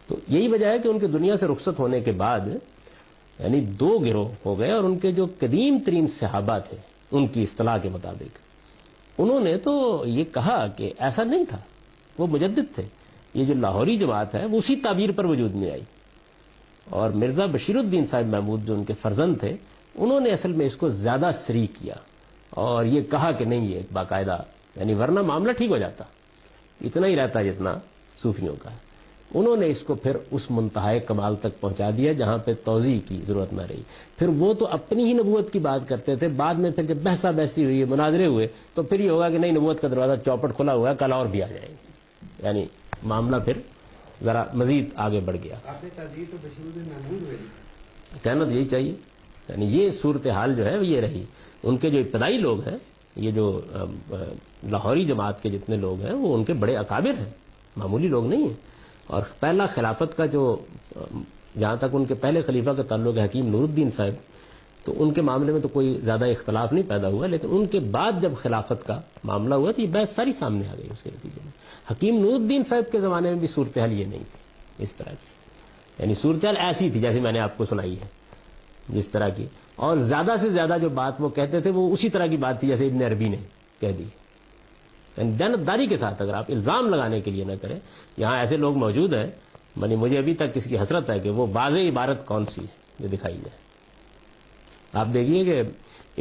تو یہی وجہ ہے کہ ان کے دنیا سے رخصت ہونے کے بعد یعنی دو گروہ ہو گئے. اور ان کے جو قدیم ترین صحابہ تھے ان کی اصطلاح کے مطابق انہوں نے تو یہ کہا کہ ایسا نہیں تھا، وہ مجدد تھے. یہ جو لاہوری جماعت ہے وہ اسی تعبیر پر وجود میں آئی. اور مرزا بشیر الدین صاحب محمود جو ان کے فرزند تھے انہوں نے اصل میں اس کو زیادہ سری کیا اور یہ کہا کہ نہیں یہ باقاعدہ، یعنی ورنہ معاملہ ٹھیک ہو جاتا، اتنا ہی رہتا جتنا صوفیوں کا ہے. انہوں نے اس کو پھر اس منتہائے کمال تک پہنچا دیا جہاں پہ توضیح کی ضرورت نہ رہی. پھر وہ تو اپنی ہی نبوت کی بات کرتے تھے، بعد میں پھر جب بحثہ بحثی ہوئی، مناظرے ہوئے، تو پھر یہ ہوگا کہ نہیں، نبوت کا دروازہ چوپٹ کھلا ہوا ہے، کل اور بھی آ جائیں گے. یعنی معاملہ پھر ذرا مزید آگے بڑھ گیا. آپ نے تردید تو بشیر الدین محمود ہوئی، کہنا تو یہی چاہیے. یعنی یہ صورتحال جو ہے یہ رہی. ان کے جو ابتدائی لوگ ہیں، یہ جو لاہوری جماعت کے جتنے لوگ ہیں، وہ ان کے بڑے اکابر ہیں، معمولی لوگ نہیں ہیں. اور پہلا خلافت کا جو جہاں تک ان کے پہلے خلیفہ کا تعلق ہے حکیم نور الدین صاحب، تو ان کے معاملے میں تو کوئی زیادہ اختلاف نہیں پیدا ہوا، لیکن ان کے بعد جب خلافت کا معاملہ ہوا تو یہ بحث ساری سامنے آ گئی اس کے نتیجے میں. حکیم نور الدین صاحب کے زمانے میں بھی صورتحال یہ نہیں تھی اس طرح کی. یعنی صورتحال ایسی تھی جیسے میں نے آپ کو سنائی ہے جس طرح کی، اور زیادہ سے زیادہ جو بات وہ کہتے تھے وہ اسی طرح کی بات تھی جیسے ابن عربی نے کہہ دی. یعنی دیانتداری کے ساتھ، اگر آپ الزام لگانے کے لیے نہ کریں. یہاں ایسے لوگ موجود ہیں، یعنی مجھے ابھی تک اس کی حسرت ہے کہ وہ واضح عبارت کون سی ہے جو دکھائی جائے. آپ دیکھیے کہ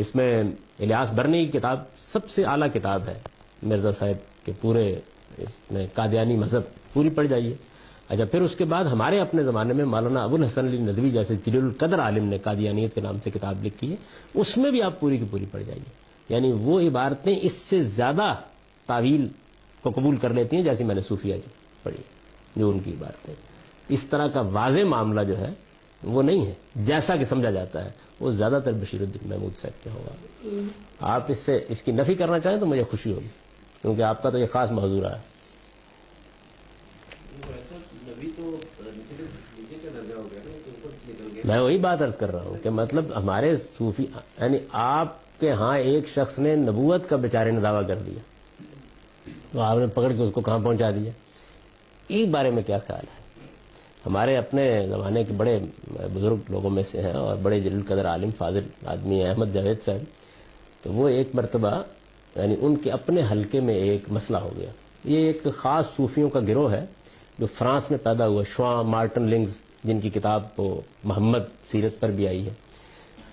اس میں الیاس برنی کی کتاب سب سے اعلیٰ کتاب ہے مرزا صاحب کے پورے، اس میں قادیانی مذہب پوری پڑھ جائیے. اچھا، پھر اس کے بعد ہمارے اپنے زمانے میں مولانا ابو الحسن علی ندوی جیسے جلیل القدر عالم نے قادیانیت کے نام سے کتاب لکھی ہے، اس میں بھی آپ پوری کی پوری پڑھ جائیے. یعنی وہ عبارتیں اس سے زیادہ تعویل کو قبول کر لیتی ہیں جیسے میں نے صوفیہ کی پڑھی، جو ان کی عبارتیں. اس طرح کا واضح معاملہ جو ہے وہ نہیں ہے جیسا کہ سمجھا جاتا ہے، وہ زیادہ تر بشیر الدین محمود صاحب کے ہوگا. آپ اس سے اس کی نفی کرنا چاہیں تو مجھے خوشی ہوگی، کیونکہ آپ کا تو یہ خاص موضوع رہا ہے. میں وہی بات عرض کر رہا ہوں کہ مطلب ہمارے صوفی، یعنی آپ کے ہاں ایک شخص نے نبوت کا بیچارے نے دعویٰ کر دیا تو آپ نے پکڑ کے اس کو کہاں پہنچا دیا. اس بارے میں کیا خیال ہے؟ ہمارے اپنے زمانے کے بڑے بزرگ لوگوں میں سے ہیں اور بڑے جلیل القدر عالم فاضل آدمی ہیں احمد جاوید صاحب. تو وہ ایک مرتبہ یعنی ان کے اپنے حلقے میں ایک مسئلہ ہو گیا. یہ ایک خاص صوفیوں کا گروہ ہے جو فرانس میں پیدا ہوا، شواں مارٹن لنگز، جن کی کتاب کو محمد سیرت پر بھی آئی ہے.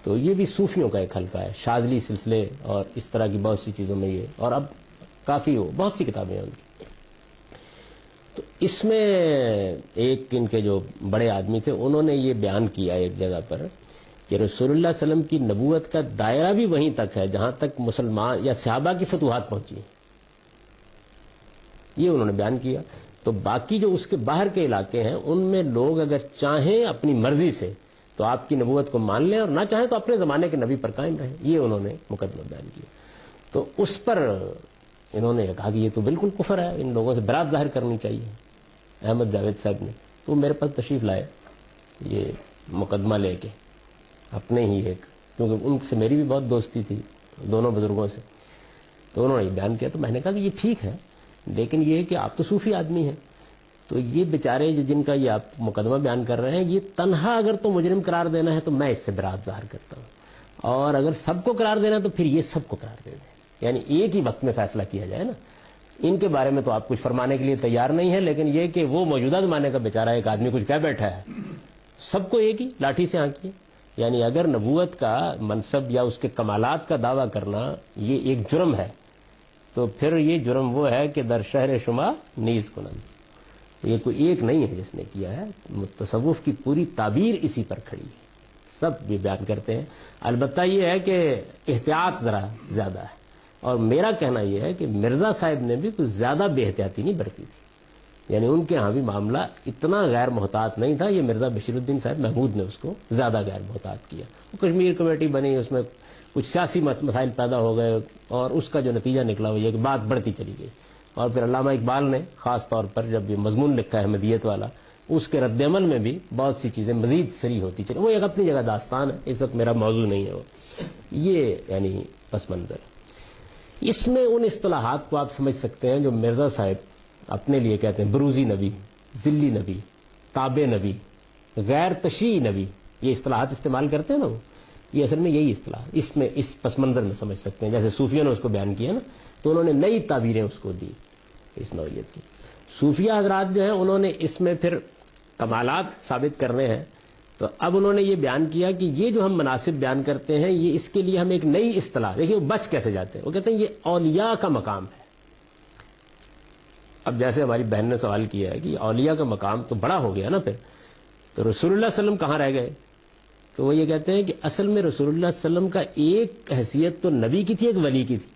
تو یہ بھی صوفیوں کا ایک حلقہ ہے، شاذلی سلسلے اور اس طرح کی بہت سی چیزوں میں یہ، اور اب کافی بہت سی کتابیں ہیں ان کی. تو اس میں ایک ان کے جو بڑے آدمی تھے انہوں نے یہ بیان کیا ایک جگہ پر کہ رسول اللہ علیہ وسلم کی نبوت کا دائرہ بھی وہیں تک ہے جہاں تک مسلمان یا صحابہ کی فتوحات پہنچی، یہ انہوں نے بیان کیا. تو باقی جو اس کے باہر کے علاقے ہیں ان میں لوگ اگر چاہیں اپنی مرضی سے تو آپ کی نبوت کو مان لیں، اور نہ چاہیں تو اپنے زمانے کے نبی پر قائم رہیں. یہ انہوں نے مقدمہ بیان کیا. تو اس پر انہوں نے کہا کہ یہ تو بالکل کفر ہے، ان لوگوں سے برات ظاہر کرنی چاہیے. احمد جاوید صاحب نے تو میرے پاس تشریف لائے یہ مقدمہ لے کے اپنے ہی ایک، کیونکہ ان سے میری بھی بہت دوستی تھی دونوں بزرگوں سے. تو انہوں نے یہ بیان کیا. تو میں نے کہا کہ یہ ٹھیک ہے، لیکن یہ کہ آپ تو صوفی آدمی ہیں، تو یہ بیچارے جن کا یہ آپ مقدمہ بیان کر رہے ہیں، یہ تنہا اگر تو مجرم قرار دینا ہے تو میں اس سے برات ظاہر کرتا ہوں، اور اگر سب کو قرار دینا ہے تو پھر یہ سب کو قرار دے دیں. یعنی ایک ہی وقت میں فیصلہ کیا جائے نا. ان کے بارے میں تو آپ کچھ فرمانے کے لیے تیار نہیں ہے، لیکن یہ کہ وہ موجودہ زمانے کا بیچارہ ایک آدمی کچھ کہہ بیٹھا ہے، سب کو ایک ہی لاٹھی سے ہانکیے. یعنی اگر نبوت کا منصب یا اس کے کمالات کا دعویٰ کرنا یہ ایک جرم ہے تو پھر یہ جرم وہ ہے کہ در شہر شما نیز کنند. یہ کوئی ایک نہیں ہے جس نے کیا ہے، تصوف کی پوری تعبیر اسی پر کھڑی ہے، سب یہ بیان کرتے ہیں. البتہ یہ ہے کہ احتیاط ذرا زیادہ ہے، اور میرا کہنا یہ ہے کہ مرزا صاحب نے بھی کچھ زیادہ بے احتیاطی نہیں برتی تھی. یعنی ان کے ہاں بھی معاملہ اتنا غیر محتاط نہیں تھا. یہ مرزا بشیر الدین صاحب محمود نے اس کو زیادہ غیر محتاط کیا. وہ کشمیر کمیٹی بنی، اس میں کچھ سیاسی مسائل پیدا ہو گئے، اور اس کا جو نتیجہ نکلا وہ یہ کہ بات بڑھتی چلی گئی. اور پھر علامہ اقبال نے خاص طور پر جب یہ مضمون لکھا ہے احمدیت والا، اس کے رد عمل میں بھی بہت سی چیزیں مزید سری ہوتی چلی. وہ ایک اپنی جگہ داستان ہے، اس وقت میرا موضوع نہیں ہے وہ. یہ یعنی پس منظر. اس میں ان اصطلاحات کو آپ سمجھ سکتے ہیں جو مرزا صاحب اپنے لیے کہتے ہیں: بروزی نبی، ذلی نبی، تابع نبی، غیر تشیعی نبی. یہ اصطلاحات استعمال کرتے ہیں نا وہ، یہ اصل میں یہی اصطلاح اس میں اس پس منظر میں سمجھ سکتے ہیں. جیسے صوفیوں نے اس کو بیان کیا نا، تو انہوں نے نئی تعبیریں اس کو دی اس نوعیت کی. صوفیہ حضرات جو ہیں انہوں نے اس میں پھر کمالات ثابت کرنے ہیں، تو اب انہوں نے یہ بیان کیا کہ یہ جو ہم مناسب بیان کرتے ہیں یہ اس کے لیے ہم ایک نئی اصطلاح، دیکھیے وہ بچ کیسے جاتے ہیں. وہ کہتے ہیں یہ اولیاء کا مقام ہے. اب جیسے ہماری بہن نے سوال کیا ہے کہ اولیاء کا مقام تو بڑا ہو گیا نا، پھر تو رسول اللہ صلی اللہ علیہ وسلم کہاں رہ گئے؟ تو وہ یہ کہتے ہیں کہ اصل میں رسول اللہ صلی اللہ علیہ وسلم کا ایک حیثیت تو نبی کی تھی، ایک ولی کی تھی.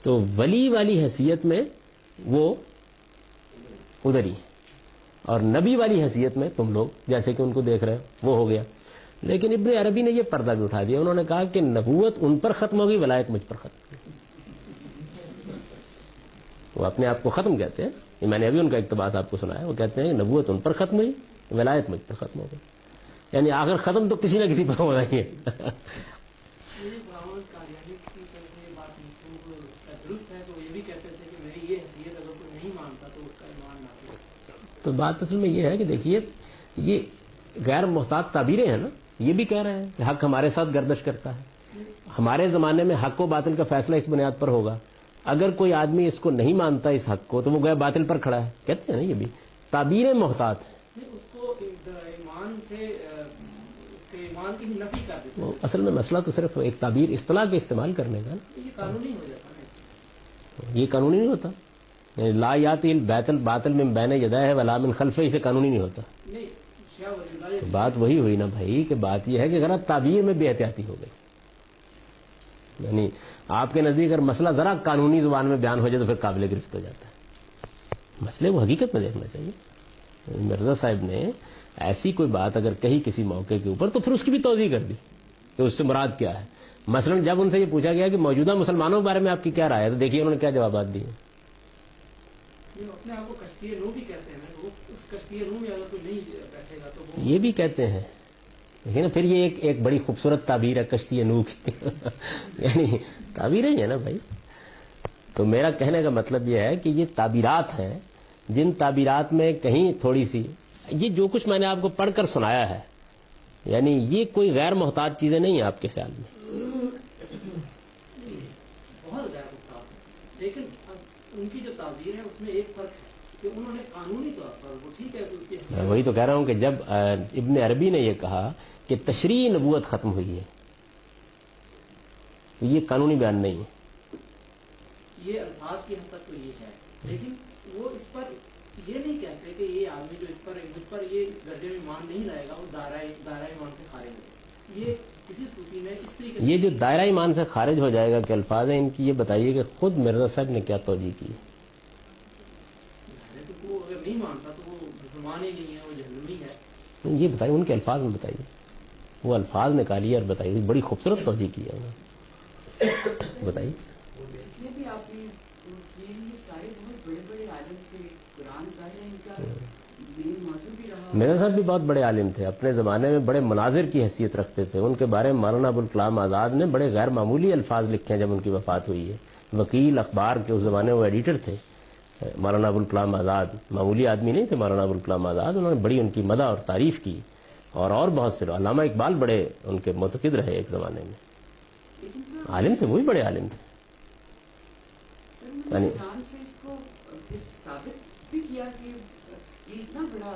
تو ولی والی حیثیت میں وہ ادھر ہی، اور نبی والی حیثیت میں تم لوگ جیسے کہ ان کو دیکھ رہے ہو وہ ہو گیا. لیکن ابن عربی نے یہ پردہ بھی اٹھا دیا، انہوں نے کہا کہ نبوت ان پر ختم ہوگی، ولایت مجھ پر ختم ہوگی. وہ اپنے آپ کو ختم کہتے ہیں، یہ میں نے ابھی ان کا اقتباس آپ کو سنایا. وہ کہتے ہیں کہ نبوت ان پر ختم ہوئی، ولایت مجھ پر ختم ہو گئی. یعنی آخر ختم تو کسی نہ کسی پر ہونا ہی ہے. تو بات اصل میں یہ ہے کہ دیکھیے یہ غیر محتاط تعبیریں ہیں نا، یہ بھی کہہ رہے ہیں کہ حق ہمارے ساتھ گردش کرتا ہے. ہمارے زمانے میں حق و باطل کا فیصلہ اس بنیاد پر ہوگا، اگر کوئی آدمی اس کو نہیں مانتا اس حق کو تو وہ گویا باطل پر کھڑا ہے. کہتے ہیں نا یہ بھی تعبیریں محتاط ہیں. اصل میں مسئلہ تو صرف ایک تعبیر اصطلاح کے استعمال کرنے کا نا، یہ قانونی نہیں ہوتا. لا یاتی الباطل من بین یدیہ ولا من خلفہ، اسے قانونی نہیں ہوتا. تو بات وہی ہوئی نا بھائی کہ بات یہ ہے کہ غلط تعبیر میں بے احتیاطی ہو گئی. یعنی آپ کے نزدیک اگر مسئلہ ذرا قانونی زبان میں بیان ہو جائے تو پھر قابل گرفت ہو جاتا ہے. مسئلے کو حقیقت میں دیکھنا چاہیے. مرزا صاحب نے ایسی کوئی بات اگر کہی کسی موقع کے اوپر تو پھر اس کی بھی توضیح کر دی کہ اس سے مراد کیا ہے. مثلا جب ان سے یہ پوچھا گیا کہ موجودہ مسلمانوں کے بارے میں آپ کی کیا رائے ہے، تو دیکھیے انہوں نے کیا جوابات دیے. یہ بھی کہتے ہیں دیکھیے نا، پھر یہ ایک بڑی خوبصورت تعبیر ہے کشتی نوح کی. یعنی تعبیریں ہی ہیں نا بھائی. تو میرا کہنے کا مطلب یہ ہے کہ یہ تعبیرات ہیں جن تعبیرات میں کہیں تھوڑی سی یہ جو کچھ میں نے آپ کو پڑھ کر سنایا ہے، یعنی یہ کوئی غیر محتاط چیزیں نہیں ہیں آپ کے خیال میں. بہت غیر محتاط، لیکن ان کی جو تعبیر ہے اس میں ایک فرق ہے کہ انہوں نے قانونی طور پر وہ ٹھیک ہے تو اس کے، میں وہی تو کہہ رہا ہوں کہ جب ابن عربی نے یہ کہا کہ تشریع نبوت ختم ہوئی ہے تو یہ قانونی بیان نہیں ہے. یہ الفاظ کی حد تک تو یہ ہے، لیکن وہ اس پر یہ نہیں کہتے کہ یہ آدمی جو مجھ پر یہ اس درجے میں ایمان نہیں لائے گا وہ دائرہ ایمان سے خارج ہے. یہ کسی صوفی میں اس طریقے یہ جو دائرہ ایمان سے خارج ہو جائے گا کہ الفاظ ہیں ان کی، یہ بتائیے کہ خود مرزا صاحب نے کیا توجیہ کی. وہ اگر نہیں مانتا تو وہ مسلمان ہی نہیں ہے، وہ جہنمی ہے. یہ بتائیے ان کے الفاظ میں، بتائیے وہ الفاظ نکالیے اور بتائیے. بڑی خوبصورت توجیہ کی ہے انہوں. بتائیے. یہ بھی آپ نے یہ سارے بہت بڑے بڑے عالم تھے، قرآن ظاہر ہے ان کا مین موضوع بھی رہا. مرزا صاحب بھی بہت بڑے عالم تھے، اپنے زمانے میں بڑے مناظر کی حیثیت رکھتے تھے. ان کے بارے میں مولانا ابوالکلام آزاد نے بڑے غیر معمولی الفاظ لکھے ہیں جب ان کی وفات ہوئی ہے. وکیل اخبار کے اس زمانے وہ ایڈیٹر تھے مولانا ابوالکلام آزاد. معمولی آدمی نہیں تھے مولانا ابوالکلام آزاد. انہوں نے بڑی ان کی مدح اور تعریف کی، اور بہت سے. علامہ اقبال بڑے ان کے معتقد رہے ایک زمانے میں. عالم تھے، وہی بڑے عالم تھے. یعنی قرآن سے اس کو ثابت بھی کیا کہ یہ اتنا بڑا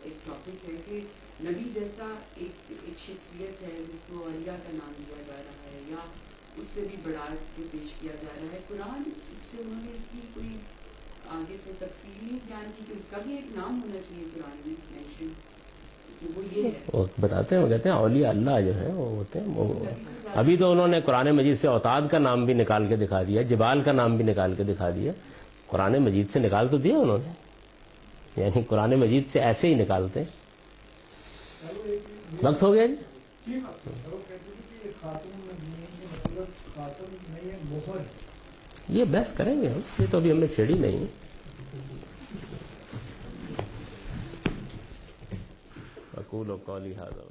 ایک ٹاپک ہے کہ نبی جیسا ایک شخصیت ہے جس کو اولیاء کا نام دیا جا رہا ہے یا اس سے بھی بڑھا کے پیش کیا جا رہا ہے. قرآن سے انہوں نے اس کی کوئی آگے سے تفصیل نہیں بیان کی کہ اس کا بھی ایک نام ہونا چاہیے قرآن میں مینشن، کہ وہ یہ ہے. وہ بتاتے ہیں، وہ کہتے ہیں اولیاء اللہ جو ہیں وہ ہوتے ہیں وہ. ابھی تو انہوں نے قرآن مجید سے اوتاد کا نام بھی نکال کے دکھا دیا، جبال کا نام بھی نکال کے دکھا دیا. قرآن مجید سے نکال تو دیا انہوں نے، یعنی قرآن مجید سے ایسے ہی نکالتے. وقت ہو گیا جی. یہ بحث کریں گے ہم، یہ تو ابھی ہم نے چھیڑی نہیں. اقول قولی ھذا